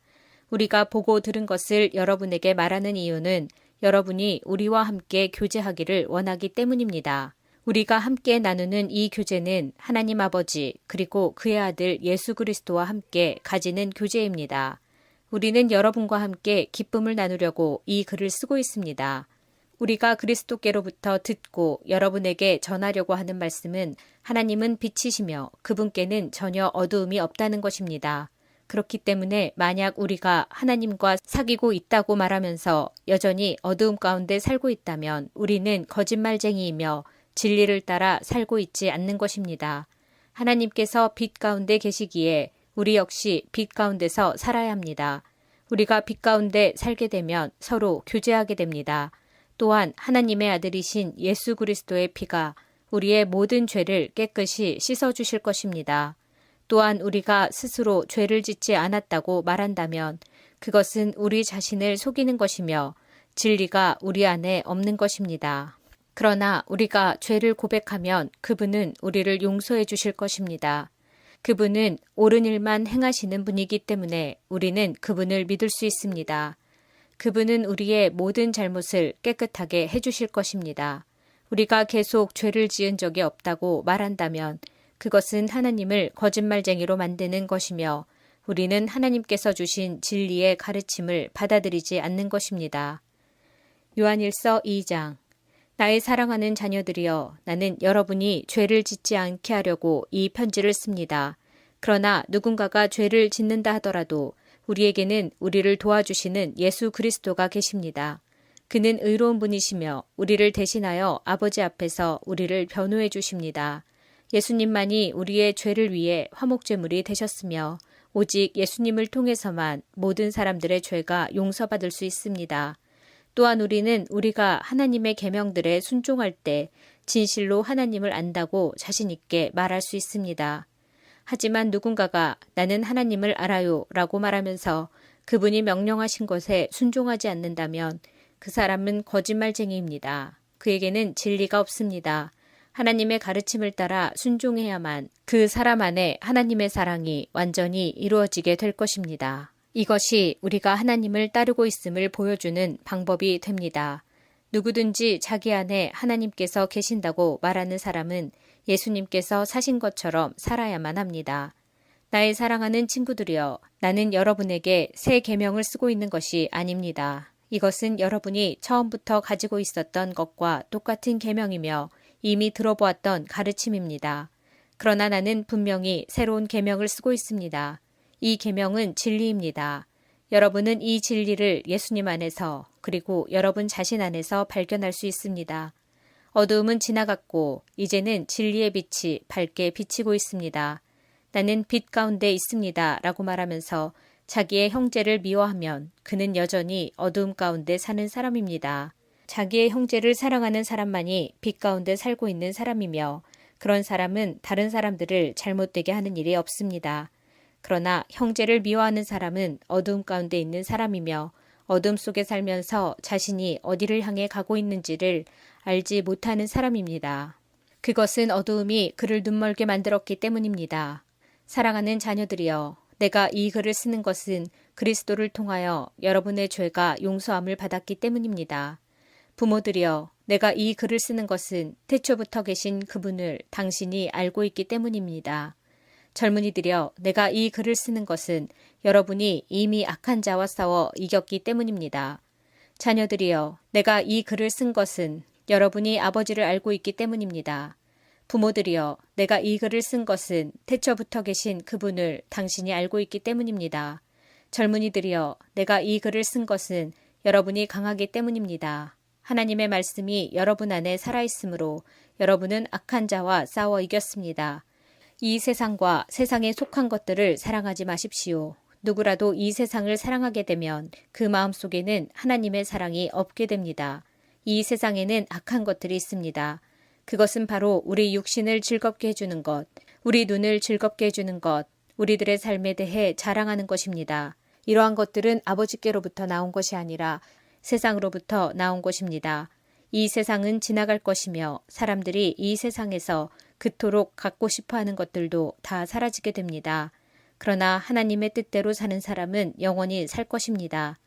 우리가 보고 들은 것을 여러분에게 말하는 이유는 여러분이 우리와 함께 교제하기를 원하기 때문입니다. 우리가 함께 나누는 이 교제는 하나님 아버지 그리고 그의 아들 예수 그리스도와 함께 가지는 교제입니다. 우리는 여러분과 함께 기쁨을 나누려고 이 글을 쓰고 있습니다. 우리가 그리스도께로부터 듣고 여러분에게 전하려고 하는 말씀은 하나님은 빛이시며 그분께는 전혀 어두움이 없다는 것입니다. 그렇기 때문에 만약 우리가 하나님과 사귀고 있다고 말하면서 여전히 어두움 가운데 살고 있다면 우리는 거짓말쟁이이며 진리를 따라 살고 있지 않는 것입니다. 하나님께서 빛 가운데 계시기에 우리 역시 빛 가운데서 살아야 합니다. 우리가 빛 가운데 살게 되면 서로 교제하게 됩니다. 또한 하나님의 아들이신 예수 그리스도의 피가 우리의 모든 죄를 깨끗이 씻어주실 것입니다. 또한 우리가 스스로 죄를 짓지 않았다고 말한다면 그것은 우리 자신을 속이는 것이며 진리가 우리 안에 없는 것입니다. 그러나 우리가 죄를 고백하면 그분은 우리를 용서해 주실 것입니다. 그분은 옳은 일만 행하시는 분이기 때문에 우리는 그분을 믿을 수 있습니다. 그분은 우리의 모든 잘못을 깨끗하게 해주실 것입니다. 우리가 계속 죄를 지은 적이 없다고 말한다면 그것은 하나님을 거짓말쟁이로 만드는 것이며 우리는 하나님께서 주신 진리의 가르침을 받아들이지 않는 것입니다. 요한일서 2장 나의 사랑하는 자녀들이여 나는 여러분이 죄를 짓지 않게 하려고 이 편지를 씁니다. 그러나 누군가가 죄를 짓는다 하더라도 우리에게는 우리를 도와주시는 예수 그리스도가 계십니다. 그는 의로운 분이시며 우리를 대신하여 아버지 앞에서 우리를 변호해 주십니다. 예수님만이 우리의 죄를 위해 화목제물이 되셨으며 오직 예수님을 통해서만 모든 사람들의 죄가 용서받을 수 있습니다. 또한 우리는 우리가 하나님의 계명들에 순종할 때 진실로 하나님을 안다고 자신 있게 말할 수 있습니다. 하지만 누군가가 나는 하나님을 알아요 라고 말하면서 그분이 명령하신 것에 순종하지 않는다면 그 사람은 거짓말쟁이입니다. 그에게는 진리가 없습니다. 하나님의 가르침을 따라 순종해야만 그 사람 안에 하나님의 사랑이 완전히 이루어지게 될 것입니다. 이것이 우리가 하나님을 따르고 있음을 보여주는 방법이 됩니다. 누구든지 자기 안에 하나님께서 계신다고 말하는 사람은 예수님께서 사신 것처럼 살아야만 합니다. 나의 사랑하는 친구들이여, 나는 여러분에게 새 계명을 쓰고 있는 것이 아닙니다. 이것은 여러분이 처음부터 가지고 있었던 것과 똑같은 계명이며 이미 들어보았던 가르침입니다. 그러나 나는 분명히 새로운 계명을 쓰고 있습니다. 이 계명은 진리입니다. 여러분은 이 진리를 예수님 안에서 그리고 여러분 자신 안에서 발견할 수 있습니다. 어두움은 지나갔고 이제는 진리의 빛이 밝게 비치고 있습니다. 나는 빛 가운데 있습니다 라고 말하면서 자기의 형제를 미워하면 그는 여전히 어두움 가운데 사는 사람입니다. 자기의 형제를 사랑하는 사람만이 빛 가운데 살고 있는 사람이며 그런 사람은 다른 사람들을 잘못되게 하는 일이 없습니다. 그러나 형제를 미워하는 사람은 어두움 가운데 있는 사람이며 어둠 속에 살면서 자신이 어디를 향해 가고 있는지를 알지 못하는 사람입니다. 그것은 어두움이 그를 눈멀게 만들었기 때문입니다. 사랑하는 자녀들이여, 내가 이 글을 쓰는 것은 그리스도를 통하여 여러분의 죄가 용서함을 받았기 때문입니다. 부모들이여, 내가 이 글을 쓰는 것은 태초부터 계신 그분을 당신이 알고 있기 때문입니다. 젊은이들이여, 내가 이 글을 쓰는 것은 여러분이 이미 악한 자와 싸워 이겼기 때문입니다. 자녀들이여, 내가 이 글을 쓴 것은 여러분이 아버지를 알고 있기 때문입니다. 부모들이여, 내가 이 글을 쓴 것은 태초부터 계신 그분을 당신이 알고 있기 때문입니다. 젊은이들이여, 내가 이 글을 쓴 것은 여러분이 강하기 때문입니다. 하나님의 말씀이 여러분 안에 살아있으므로 여러분은 악한 자와 싸워 이겼습니다. 이 세상과 세상에 속한 것들을 사랑하지 마십시오. 누구라도 이 세상을 사랑하게 되면 그 마음속에는 하나님의 사랑이 없게 됩니다. 이 세상에는 악한 것들이 있습니다. 그것은 바로 우리 육신을 즐겁게 해주는 것, 우리 눈을 즐겁게 해주는 것, 우리들의 삶에 대해 자랑하는 것입니다. 이러한 것들은 아버지께로부터 나온 것이 아니라 세상으로부터 나온 것입니다. 이 세상은 지나갈 것이며 사람들이 이 세상에서 그토록 갖고 싶어하는 것들도 다 사라지게 됩니다. 그러나 하나님의 뜻대로 사는 사람은 영원히 살 것입니다.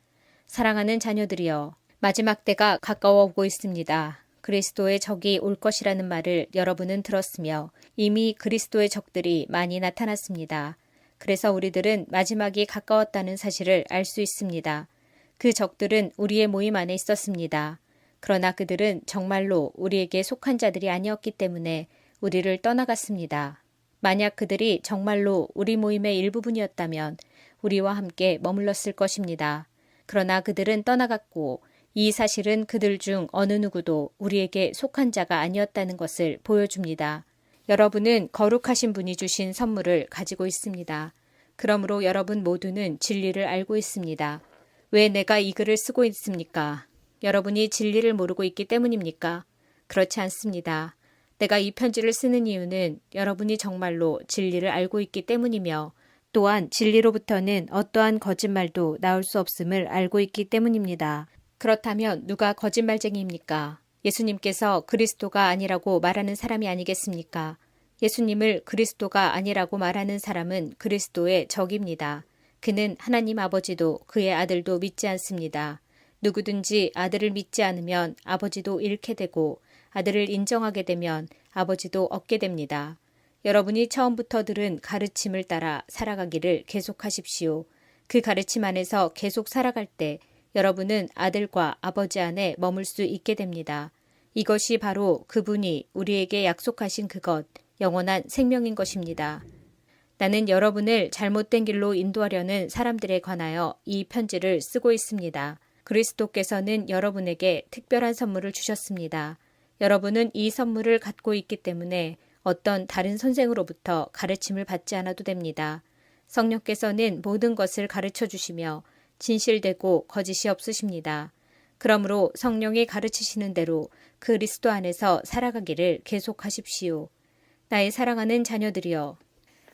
사랑하는 자녀들이여, 마지막 때가 가까워 오고 있습니다. 그리스도의 적이 올 것이라는 말을 여러분은 들었으며 이미 그리스도의 적들이 많이 나타났습니다. 그래서 우리들은 마지막이 가까웠다는 사실을 알 수 있습니다. 그 적들은 우리의 모임 안에 있었습니다. 그러나 그들은 정말로 우리에게 속한 자들이 아니었기 때문에 우리를 떠나갔습니다. 만약 그들이 정말로 우리 모임의 일부분이었다면 우리와 함께 머물렀을 것입니다. 그러나 그들은 떠나갔고 이 사실은 그들 중 어느 누구도 우리에게 속한 자가 아니었다는 것을 보여줍니다. 여러분은 거룩하신 분이 주신 선물을 가지고 있습니다. 그러므로 여러분 모두는 진리를 알고 있습니다. 왜 내가 이 글을 쓰고 있습니까? 여러분이 진리를 모르고 있기 때문입니까? 그렇지 않습니다. 내가 이 편지를 쓰는 이유는 여러분이 정말로 진리를 알고 있기 때문이며 또한 진리로부터는 어떠한 거짓말도 나올 수 없음을 알고 있기 때문입니다. 그렇다면 누가 거짓말쟁이입니까? 예수님께서 그리스도가 아니라고 말하는 사람이 아니겠습니까? 예수님을 그리스도가 아니라고 말하는 사람은 그리스도의 적입니다. 그는 하나님 아버지도 그의 아들도 믿지 않습니다. 누구든지 아들을 믿지 않으면 아버지도 잃게 되고 아들을 인정하게 되면 아버지도 얻게 됩니다. 여러분이 처음부터 들은 가르침을 따라 살아가기를 계속하십시오. 그 가르침 안에서 계속 살아갈 때 여러분은 아들과 아버지 안에 머물 수 있게 됩니다. 이것이 바로 그분이 우리에게 약속하신 그것, 영원한 생명인 것입니다. 나는 여러분을 잘못된 길로 인도하려는 사람들에 관하여 이 편지를 쓰고 있습니다. 그리스도께서는 여러분에게 특별한 선물을 주셨습니다. 여러분은 이 선물을 갖고 있기 때문에 어떤 다른 선생으로부터 가르침을 받지 않아도 됩니다. 성령께서는 모든 것을 가르쳐 주시며 진실되고 거짓이 없으십니다. 그러므로 성령이 가르치시는 대로 그리스도 안에서 살아가기를 계속하십시오. 나의 사랑하는 자녀들이여,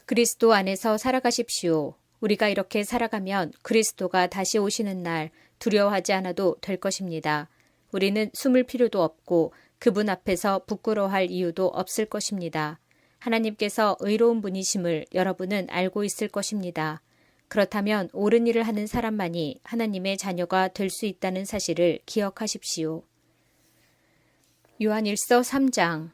그리스도 안에서 살아가십시오. 우리가 이렇게 살아가면 그리스도가 다시 오시는 날 두려워하지 않아도 될 것입니다. 우리는 숨을 필요도 없고 그분 앞에서 부끄러워할 이유도 없을 것입니다. 하나님께서 의로운 분이심을 여러분은 알고 있을 것입니다. 그렇다면 옳은 일을 하는 사람만이 하나님의 자녀가 될 수 있다는 사실을 기억하십시오. 요한일서 3장.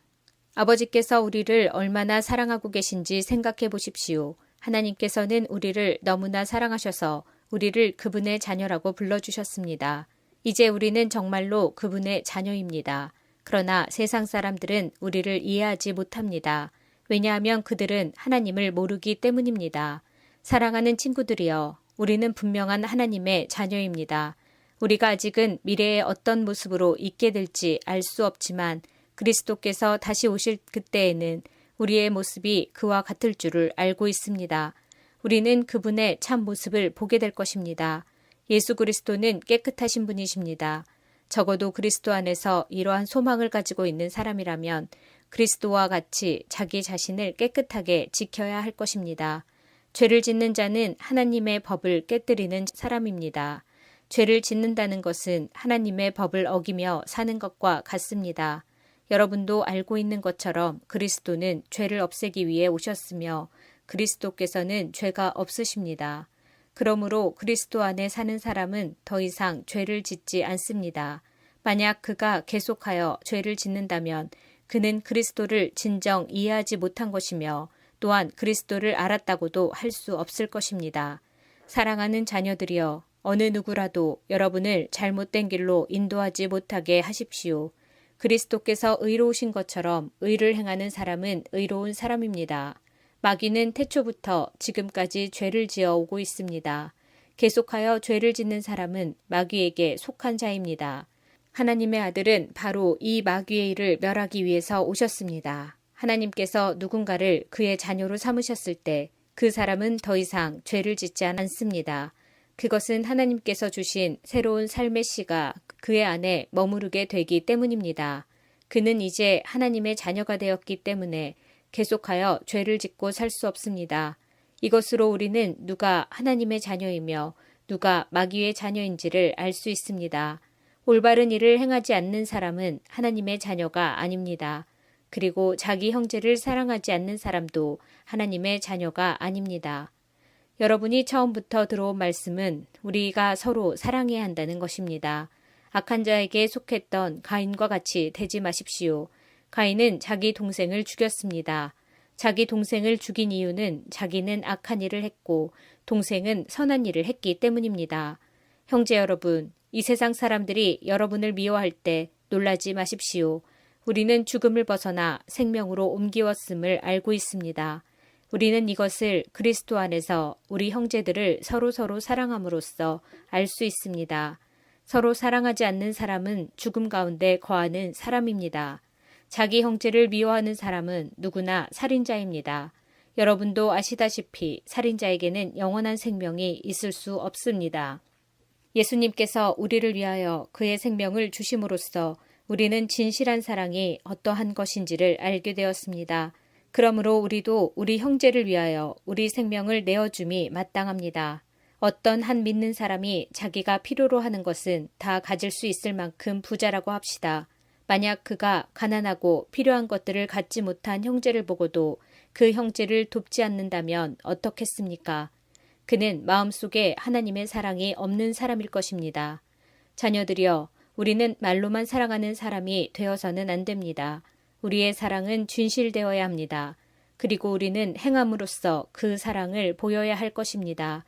아버지께서 우리를 얼마나 사랑하고 계신지 생각해 보십시오. 하나님께서는 우리를 너무나 사랑하셔서 우리를 그분의 자녀라고 불러주셨습니다. 이제 우리는 정말로 그분의 자녀입니다. 그러나 세상 사람들은 우리를 이해하지 못합니다. 왜냐하면 그들은 하나님을 모르기 때문입니다. 사랑하는 친구들이여, 우리는 분명한 하나님의 자녀입니다. 우리가 아직은 미래의 어떤 모습으로 있게 될지 알 수 없지만 그리스도께서 다시 오실 그때에는 우리의 모습이 그와 같을 줄을 알고 있습니다. 우리는 그분의 참 모습을 보게 될 것입니다. 예수 그리스도는 깨끗하신 분이십니다. 적어도 그리스도 안에서 이러한 소망을 가지고 있는 사람이라면 그리스도와 같이 자기 자신을 깨끗하게 지켜야 할 것입니다. 죄를 짓는 자는 하나님의 법을 깨뜨리는 사람입니다. 죄를 짓는다는 것은 하나님의 법을 어기며 사는 것과 같습니다. 여러분도 알고 있는 것처럼 그리스도는 죄를 없애기 위해 오셨으며 그리스도께서는 죄가 없으십니다. 그러므로 그리스도 안에 사는 사람은 더 이상 죄를 짓지 않습니다. 만약 그가 계속하여 죄를 짓는다면 그는 그리스도를 진정 이해하지 못한 것이며 또한 그리스도를 알았다고도 할 수 없을 것입니다. 사랑하는 자녀들이여, 어느 누구라도 여러분을 잘못된 길로 인도하지 못하게 하십시오. 그리스도께서 의로우신 것처럼 의를 행하는 사람은 의로운 사람입니다. 마귀는 태초부터 지금까지 죄를 지어 오고 있습니다. 계속하여 죄를 짓는 사람은 마귀에게 속한 자입니다. 하나님의 아들은 바로 이 마귀의 일을 멸하기 위해서 오셨습니다. 하나님께서 누군가를 그의 자녀로 삼으셨을 때 그 사람은 더 이상 죄를 짓지 않습니다. 그것은 하나님께서 주신 새로운 삶의 씨가 그의 안에 머무르게 되기 때문입니다. 그는 이제 하나님의 자녀가 되었기 때문에 계속하여 죄를 짓고 살 수 없습니다. 이것으로 우리는 누가 하나님의 자녀이며 누가 마귀의 자녀인지를 알 수 있습니다. 올바른 일을 행하지 않는 사람은 하나님의 자녀가 아닙니다. 그리고 자기 형제를 사랑하지 않는 사람도 하나님의 자녀가 아닙니다. 여러분이 처음부터 들어온 말씀은 우리가 서로 사랑해야 한다는 것입니다. 악한 자에게 속했던 가인과 같이 되지 마십시오. 가인은 자기 동생을 죽였습니다. 자기 동생을 죽인 이유는 자기는 악한 일을 했고 동생은 선한 일을 했기 때문입니다. 형제 여러분, 이 세상 사람들이 여러분을 미워할 때 놀라지 마십시오. 우리는 죽음을 벗어나 생명으로 옮기웠음을 알고 있습니다. 우리는 이것을 그리스도 안에서 우리 형제들을 서로서로 사랑함으로써 알 수 있습니다. 서로 사랑하지 않는 사람은 죽음 가운데 거하는 사람입니다. 자기 형제를 미워하는 사람은 누구나 살인자입니다. 여러분도 아시다시피 살인자에게는 영원한 생명이 있을 수 없습니다. 예수님께서 우리를 위하여 그의 생명을 주심으로써 우리는 진실한 사랑이 어떠한 것인지를 알게 되었습니다. 그러므로 우리도 우리 형제를 위하여 우리 생명을 내어줌이 마땅합니다. 어떤 한 믿는 사람이 자기가 필요로 하는 것은 다 가질 수 있을 만큼 부자라고 합시다. 만약 그가 가난하고 필요한 것들을 갖지 못한 형제를 보고도 그 형제를 돕지 않는다면 어떻겠습니까? 그는 마음속에 하나님의 사랑이 없는 사람일 것입니다. 자녀들이여, 우리는 말로만 사랑하는 사람이 되어서는 안 됩니다. 우리의 사랑은 진실되어야 합니다. 그리고 우리는 행함으로써 그 사랑을 보여야 할 것입니다.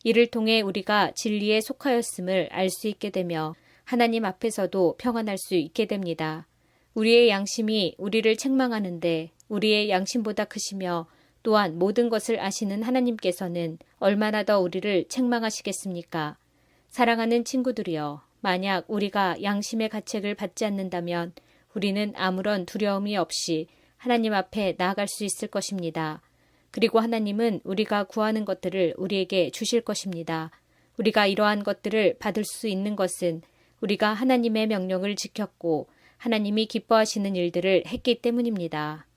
이를 통해 우리가 진리에 속하였음을 알 수 있게 되며 하나님 앞에서도 평안할 수 있게 됩니다. 우리의 양심이 우리를 책망하는데 우리의 양심보다 크시며 또한 모든 것을 아시는 하나님께서는 얼마나 더 우리를 책망하시겠습니까? 사랑하는 친구들이여, 만약 우리가 양심의 가책을 받지 않는다면 우리는 아무런 두려움이 없이 하나님 앞에 나아갈 수 있을 것입니다. 그리고 하나님은 우리가 구하는 것들을 우리에게 주실 것입니다. 우리가 이러한 것들을 받을 수 있는 것은 우리가 하나님의 명령을 지켰고 하나님이 기뻐하시는 일들을 했기 때문입니다.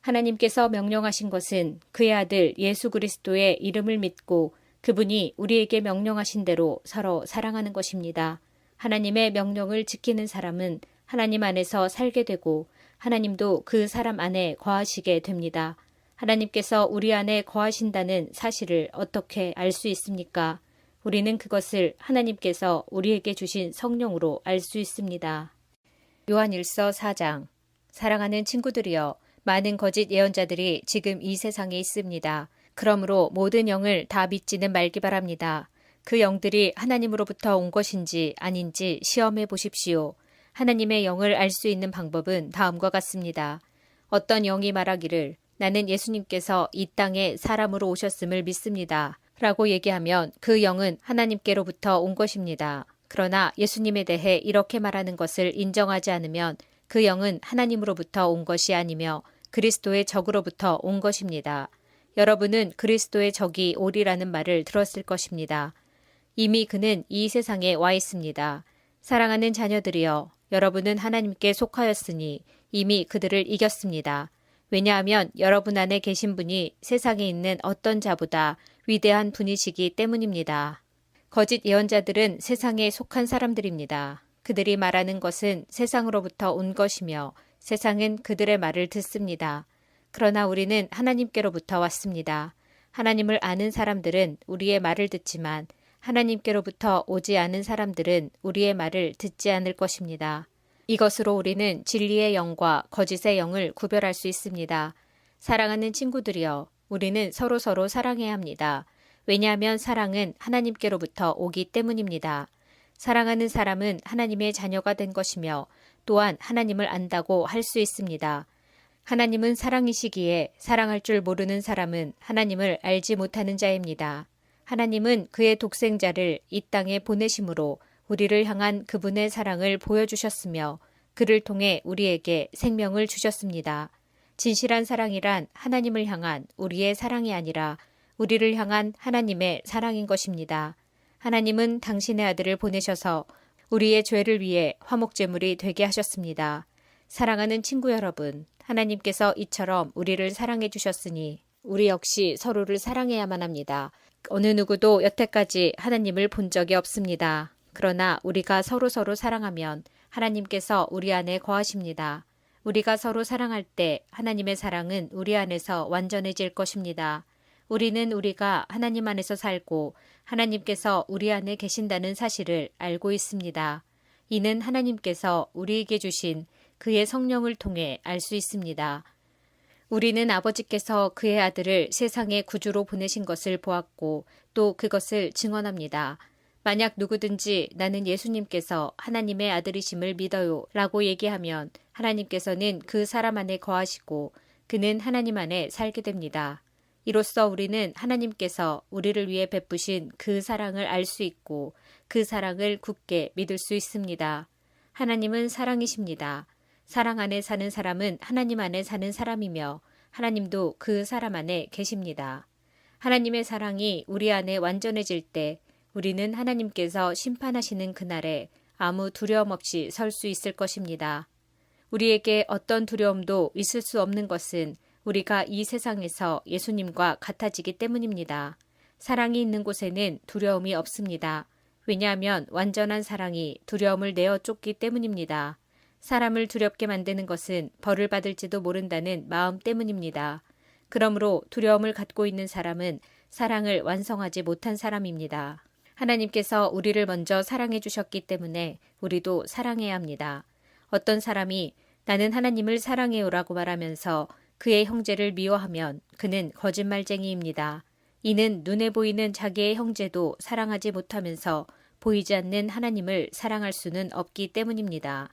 하나님께서 명령하신 것은 그의 아들 예수 그리스도의 이름을 믿고 그분이 우리에게 명령하신 대로 서로 사랑하는 것입니다. 하나님의 명령을 지키는 사람은 하나님 안에서 살게 되고 하나님도 그 사람 안에 거하시게 됩니다. 하나님께서 우리 안에 거하신다는 사실을 어떻게 알 수 있습니까? 우리는 그것을 하나님께서 우리에게 주신 성령으로 알 수 있습니다. 요한일서 4장. 사랑하는 친구들이여, 많은 거짓 예언자들이 지금 이 세상에 있습니다. 그러므로 모든 영을 다 믿지는 말기 바랍니다. 그 영들이 하나님으로부터 온 것인지 아닌지 시험해 보십시오. 하나님의 영을 알 수 있는 방법은 다음과 같습니다. 어떤 영이 말하기를 나는 예수님께서 이 땅에 사람으로 오셨음을 믿습니다. 라고 얘기하면 그 영은 하나님께로부터 온 것입니다. 그러나 예수님에 대해 이렇게 말하는 것을 인정하지 않으면 그 영은 하나님으로부터 온 것이 아니며 그리스도의 적으로부터 온 것입니다. 여러분은 그리스도의 적이 오리라는 말을 들었을 것입니다. 이미 그는 이 세상에 와 있습니다. 사랑하는 자녀들이여, 여러분은 하나님께 속하였으니 이미 그들을 이겼습니다. 왜냐하면 여러분 안에 계신 분이 세상에 있는 어떤 자보다 위대한 분이시기 때문입니다. 거짓 예언자들은 세상에 속한 사람들입니다. 그들이 말하는 것은 세상으로부터 온 것이며 세상은 그들의 말을 듣습니다. 그러나 우리는 하나님께로부터 왔습니다. 하나님을 아는 사람들은 우리의 말을 듣지만 하나님께로부터 오지 않은 사람들은 우리의 말을 듣지 않을 것입니다. 이것으로 우리는 진리의 영과 거짓의 영을 구별할 수 있습니다. 사랑하는 친구들이여, 우리는 서로서로 사랑해야 합니다. 왜냐하면 사랑은 하나님께로부터 오기 때문입니다. 사랑하는 사람은 하나님의 자녀가 된 것이며 또한 하나님을 안다고 할 수 있습니다. 하나님은 사랑이시기에 사랑할 줄 모르는 사람은 하나님을 알지 못하는 자입니다. 하나님은 그의 독생자를 이 땅에 보내심으로 우리를 향한 그분의 사랑을 보여주셨으며 그를 통해 우리에게 생명을 주셨습니다. 진실한 사랑이란 하나님을 향한 우리의 사랑이 아니라 우리를 향한 하나님의 사랑인 것입니다. 하나님은 당신의 아들을 보내셔서 우리의 죄를 위해 화목제물이 되게 하셨습니다. 사랑하는 친구 여러분, 하나님께서 이처럼 우리를 사랑해 주셨으니 우리 역시 서로를 사랑해야만 합니다. 어느 누구도 여태까지 하나님을 본 적이 없습니다. 그러나 우리가 서로서로 사랑하면 하나님께서 우리 안에 거하십니다. 우리가 서로 사랑할 때 하나님의 사랑은 우리 안에서 완전해질 것입니다. 우리는 우리가 하나님 안에서 살고 하나님께서 우리 안에 계신다는 사실을 알고 있습니다. 이는 하나님께서 우리에게 주신 그의 성령을 통해 알 수 있습니다. 우리는 아버지께서 그의 아들을 세상의 구주로 보내신 것을 보았고 또 그것을 증언합니다. 만약 누구든지 나는 예수님께서 하나님의 아들이심을 믿어요 라고 얘기하면 하나님께서는 그 사람 안에 거하시고 그는 하나님 안에 살게 됩니다. 이로써 우리는 하나님께서 우리를 위해 베푸신 그 사랑을 알 수 있고 그 사랑을 굳게 믿을 수 있습니다. 하나님은 사랑이십니다. 사랑 안에 사는 사람은 하나님 안에 사는 사람이며 하나님도 그 사람 안에 계십니다. 하나님의 사랑이 우리 안에 완전해질 때 우리는 하나님께서 심판하시는 그날에 아무 두려움 없이 설 수 있을 것입니다. 우리에게 어떤 두려움도 있을 수 없는 것은 우리가 이 세상에서 예수님과 같아지기 때문입니다. 사랑이 있는 곳에는 두려움이 없습니다. 왜냐하면 완전한 사랑이 두려움을 내어 쫓기 때문입니다. 사람을 두렵게 만드는 것은 벌을 받을지도 모른다는 마음 때문입니다. 그러므로 두려움을 갖고 있는 사람은 사랑을 완성하지 못한 사람입니다. 하나님께서 우리를 먼저 사랑해 주셨기 때문에 우리도 사랑해야 합니다. 어떤 사람이 나는 하나님을 사랑해요라고 말하면서 그의 형제를 미워하면 그는 거짓말쟁이입니다. 이는 눈에 보이는 자기의 형제도 사랑하지 못하면서 보이지 않는 하나님을 사랑할 수는 없기 때문입니다.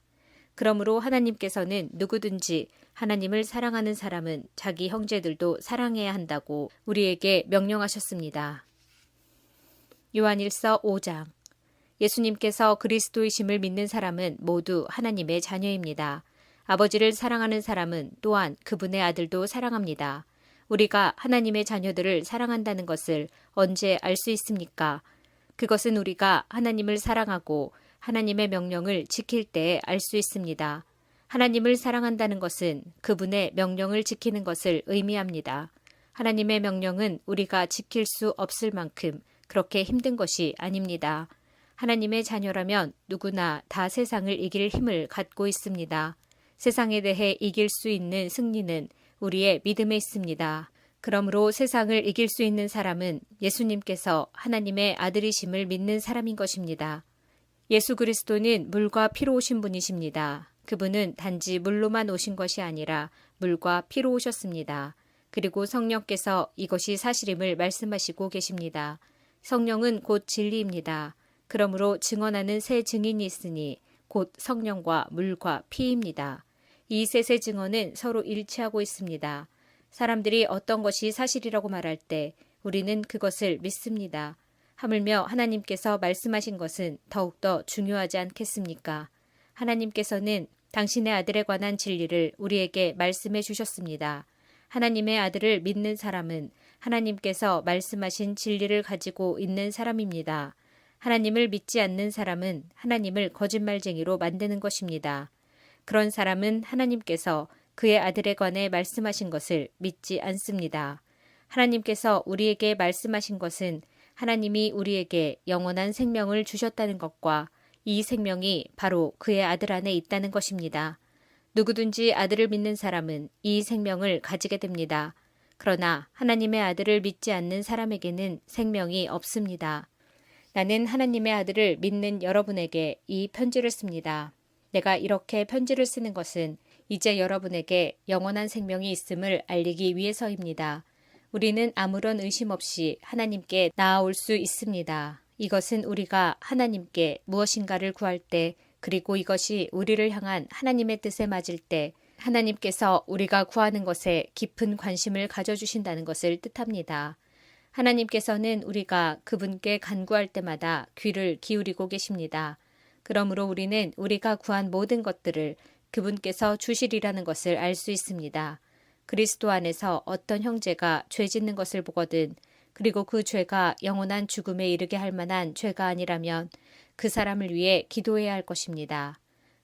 그러므로 하나님께서는 누구든지 하나님을 사랑하는 사람은 자기 형제들도 사랑해야 한다고 우리에게 명령하셨습니다. 요한일서 5장. 예수님께서 그리스도이심을 믿는 사람은 모두 하나님의 자녀입니다. 아버지를 사랑하는 사람은 또한 그분의 아들도 사랑합니다. 우리가 하나님의 자녀들을 사랑한다는 것을 언제 알 수 있습니까? 그것은 우리가 하나님을 사랑하고 하나님의 명령을 지킬 때에 알 수 있습니다. 하나님을 사랑한다는 것은 그분의 명령을 지키는 것을 의미합니다. 하나님의 명령은 우리가 지킬 수 없을 만큼 그렇게 힘든 것이 아닙니다. 하나님의 자녀라면 누구나 다 세상을 이길 힘을 갖고 있습니다. 세상에 대해 이길 수 있는 승리는 우리의 믿음에 있습니다. 그러므로 세상을 이길 수 있는 사람은 예수님께서 하나님의 아들이심을 믿는 사람인 것입니다. 예수 그리스도는 물과 피로 오신 분이십니다. 그분은 단지 물로만 오신 것이 아니라 물과 피로 오셨습니다. 그리고 성령께서 이것이 사실임을 말씀하시고 계십니다. 성령은 곧 진리입니다. 그러므로 증언하는 세 증인이 있으니 곧 성령과 물과 피입니다. 이 셋의 증언은 서로 일치하고 있습니다. 사람들이 어떤 것이 사실이라고 말할 때 우리는 그것을 믿습니다. 하물며 하나님께서 말씀하신 것은 더욱더 중요하지 않겠습니까? 하나님께서는 당신의 아들에 관한 진리를 우리에게 말씀해 주셨습니다. 하나님의 아들을 믿는 사람은 하나님께서 말씀하신 진리를 가지고 있는 사람입니다. 하나님을 믿지 않는 사람은 하나님을 거짓말쟁이로 만드는 것입니다. 그런 사람은 하나님께서 그의 아들에 관해 말씀하신 것을 믿지 않습니다. 하나님께서 우리에게 말씀하신 것은 하나님이 우리에게 영원한 생명을 주셨다는 것과 이 생명이 바로 그의 아들 안에 있다는 것입니다. 누구든지 아들을 믿는 사람은 이 생명을 가지게 됩니다. 그러나 하나님의 아들을 믿지 않는 사람에게는 생명이 없습니다. 나는 하나님의 아들을 믿는 여러분에게 이 편지를 씁니다. 내가 이렇게 편지를 쓰는 것은 이제 여러분에게 영원한 생명이 있음을 알리기 위해서입니다. 우리는 아무런 의심 없이 하나님께 나아올 수 있습니다. 이것은 우리가 하나님께 무엇인가를 구할 때 그리고 이것이 우리를 향한 하나님의 뜻에 맞을 때 하나님께서 우리가 구하는 것에 깊은 관심을 가져주신다는 것을 뜻합니다. 하나님께서는 우리가 그분께 간구할 때마다 귀를 기울이고 계십니다. 그러므로 우리는 우리가 구한 모든 것들을 그분께서 주시리라는 것을 알 수 있습니다. 그리스도 안에서 어떤 형제가 죄 짓는 것을 보거든 그리고 그 죄가 영원한 죽음에 이르게 할 만한 죄가 아니라면 그 사람을 위해 기도해야 할 것입니다.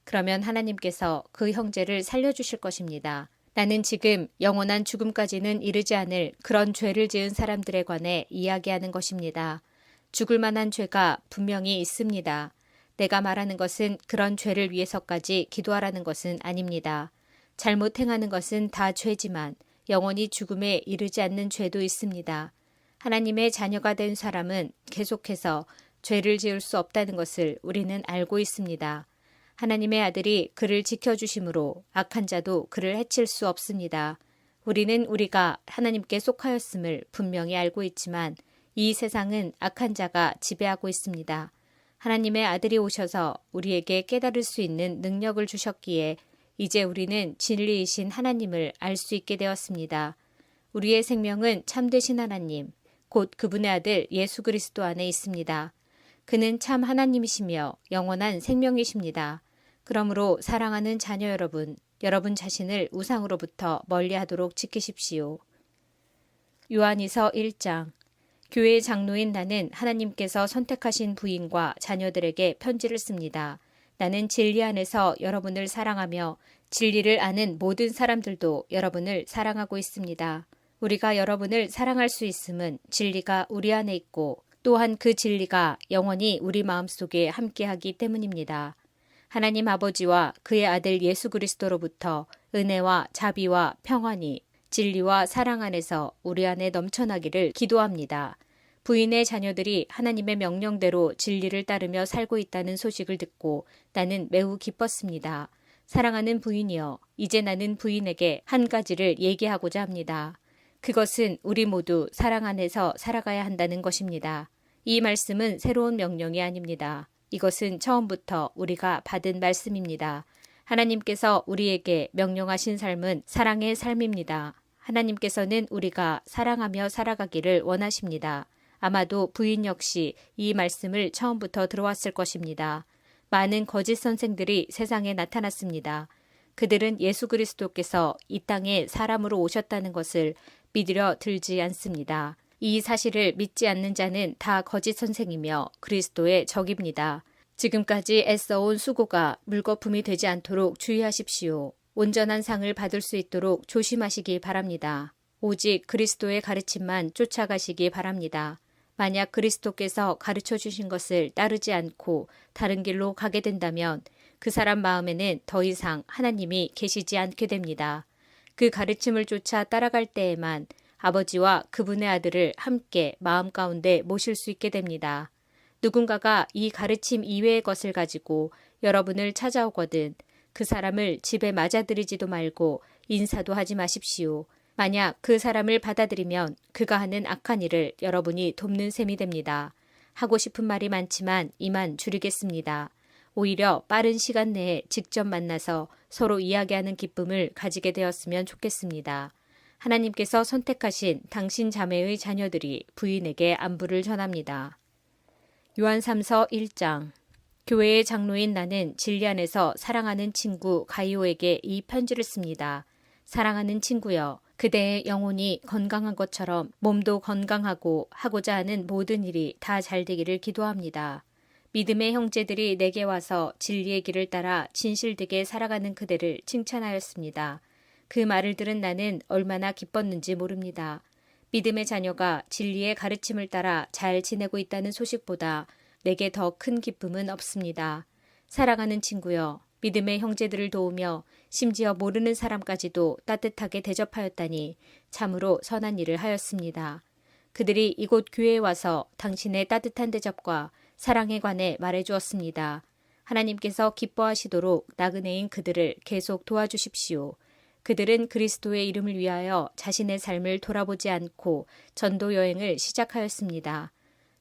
그러면 하나님께서 그 형제를 살려주실 것입니다. 나는 지금 영원한 죽음까지는 이르지 않을 그런 죄를 지은 사람들에 관해 이야기하는 것입니다. 죽을 만한 죄가 분명히 있습니다. 내가 말하는 것은 그런 죄를 위해서까지 기도하라는 것은 아닙니다. 잘못 행하는 것은 다 죄지만 영원히 죽음에 이르지 않는 죄도 있습니다. 하나님의 자녀가 된 사람은 계속해서 죄를 지을 수 없다는 것을 우리는 알고 있습니다. 하나님의 아들이 그를 지켜주심으로 악한 자도 그를 해칠 수 없습니다. 우리는 우리가 하나님께 속하였음을 분명히 알고 있지만 이 세상은 악한 자가 지배하고 있습니다. 하나님의 아들이 오셔서 우리에게 깨달을 수 있는 능력을 주셨기에 이제 우리는 진리이신 하나님을 알 수 있게 되었습니다. 우리의 생명은 참되신 하나님, 곧 그분의 아들 예수 그리스도 안에 있습니다. 그는 참 하나님이시며 영원한 생명이십니다. 그러므로 사랑하는 자녀 여러분, 여러분 자신을 우상으로부터 멀리하도록 지키십시오. 요한이서 1장. 교회의 장로인 나는 하나님께서 선택하신 부인과 자녀들에게 편지를 씁니다. 나는 진리 안에서 여러분을 사랑하며 진리를 아는 모든 사람들도 여러분을 사랑하고 있습니다. 우리가 여러분을 사랑할 수 있음은 진리가 우리 안에 있고 또한 그 진리가 영원히 우리 마음속에 함께하기 때문입니다. 하나님 아버지와 그의 아들 예수 그리스도로부터 은혜와 자비와 평안이 진리와 사랑 안에서 우리 안에 넘쳐나기를 기도합니다. 부인의 자녀들이 하나님의 명령대로 진리를 따르며 살고 있다는 소식을 듣고 나는 매우 기뻤습니다. 사랑하는 부인이여, 이제 나는 부인에게 한 가지를 얘기하고자 합니다. 그것은 우리 모두 사랑 안에서 살아가야 한다는 것입니다. 이 말씀은 새로운 명령이 아닙니다. 이것은 처음부터 우리가 받은 말씀입니다. 하나님께서 우리에게 명령하신 삶은 사랑의 삶입니다. 하나님께서는 우리가 사랑하며 살아가기를 원하십니다. 아마도 부인 역시 이 말씀을 처음부터 들어왔을 것입니다. 많은 거짓 선생들이 세상에 나타났습니다. 그들은 예수 그리스도께서 이 땅에 사람으로 오셨다는 것을 믿으려 들지 않습니다. 이 사실을 믿지 않는 자는 다 거짓 선생이며 그리스도의 적입니다. 지금까지 애써온 수고가 물거품이 되지 않도록 주의하십시오. 온전한 상을 받을 수 있도록 조심하시기 바랍니다. 오직 그리스도의 가르침만 쫓아가시기 바랍니다. 만약 그리스도께서 가르쳐 주신 것을 따르지 않고 다른 길로 가게 된다면 그 사람 마음에는 더 이상 하나님이 계시지 않게 됩니다. 그 가르침을 쫓아 따라갈 때에만 아버지와 그분의 아들을 함께 마음 가운데 모실 수 있게 됩니다. 누군가가 이 가르침 이외의 것을 가지고 여러분을 찾아오거든 그 사람을 집에 맞아들이지도 말고 인사도 하지 마십시오. 만약 그 사람을 받아들이면 그가 하는 악한 일을 여러분이 돕는 셈이 됩니다. 하고 싶은 말이 많지만 이만 줄이겠습니다. 오히려 빠른 시간 내에 직접 만나서 서로 이야기하는 기쁨을 가지게 되었으면 좋겠습니다. 하나님께서 선택하신 당신 자매의 자녀들이 부인에게 안부를 전합니다. 요한 3서 1장. 교회의 장로인 나는 진리 안에서 사랑하는 친구 가이오에게 이 편지를 씁니다. 사랑하는 친구여, 그대의 영혼이 건강한 것처럼 몸도 건강하고 하고자 하는 모든 일이 다 잘 되기를 기도합니다. 믿음의 형제들이 내게 와서 진리의 길을 따라 진실되게 살아가는 그대를 칭찬하였습니다. 그 말을 들은 나는 얼마나 기뻤는지 모릅니다. 믿음의 자녀가 진리의 가르침을 따라 잘 지내고 있다는 소식보다 내게 더 큰 기쁨은 없습니다. 사랑하는 친구여, 믿음의 형제들을 도우며 심지어 모르는 사람까지도 따뜻하게 대접하였다니 참으로 선한 일을 하였습니다. 그들이 이곳 교회에 와서 당신의 따뜻한 대접과 사랑에 관해 말해주었습니다. 하나님께서 기뻐하시도록 나그네인 그들을 계속 도와주십시오. 그들은 그리스도의 이름을 위하여 자신의 삶을 돌아보지 않고 전도 여행을 시작하였습니다.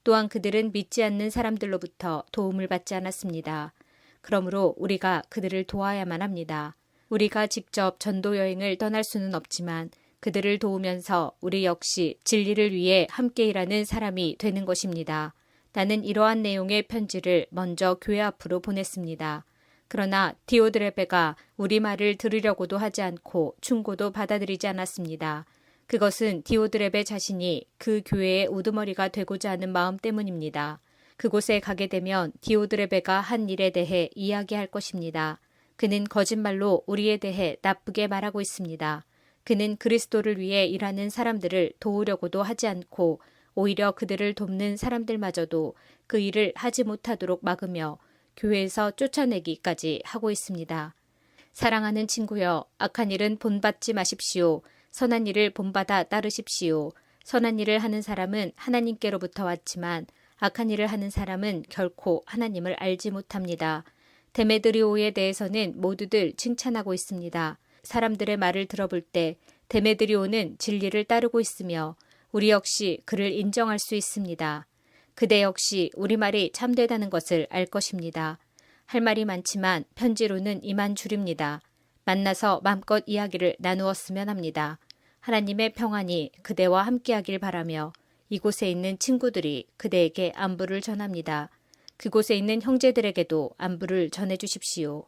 또한 그들은 믿지 않는 사람들로부터 도움을 받지 않았습니다. 그러므로 우리가 그들을 도와야만 합니다. 우리가 직접 전도 여행을 떠날 수는 없지만 그들을 도우면서 우리 역시 진리를 위해 함께 일하는 사람이 되는 것입니다. 나는 이러한 내용의 편지를 먼저 교회 앞으로 보냈습니다. 그러나 디오드레베가 우리 말을 들으려고도 하지 않고 충고도 받아들이지 않았습니다. 그것은 디오드레베 자신이 그 교회의 우두머리가 되고자 하는 마음 때문입니다. 그곳에 가게 되면 디오드레베가 한 일에 대해 이야기할 것입니다. 그는 거짓말로 우리에 대해 나쁘게 말하고 있습니다. 그는 그리스도를 위해 일하는 사람들을 도우려고도 하지 않고 오히려 그들을 돕는 사람들마저도 그 일을 하지 못하도록 막으며 교회에서 쫓아내기까지 하고 있습니다. 사랑하는 친구여, 악한 일은 본받지 마십시오. 선한 일을 본받아 따르십시오. 선한 일을 하는 사람은 하나님께로부터 왔지만 악한 일을 하는 사람은 결코 하나님을 알지 못합니다. 데메드리오에 대해서는 모두들 칭찬하고 있습니다. 사람들의 말을 들어볼 때 데메드리오는 진리를 따르고 있으며 우리 역시 그를 인정할 수 있습니다. 그대 역시 우리 말이 참되다는 것을 알 것입니다. 할 말이 많지만 편지로는 이만 줄입니다. 만나서 마음껏 이야기를 나누었으면 합니다. 하나님의 평안이 그대와 함께하길 바라며 이곳에 있는 친구들이 그대에게 안부를 전합니다. 그곳에 있는 형제들에게도 안부를 전해 주십시오.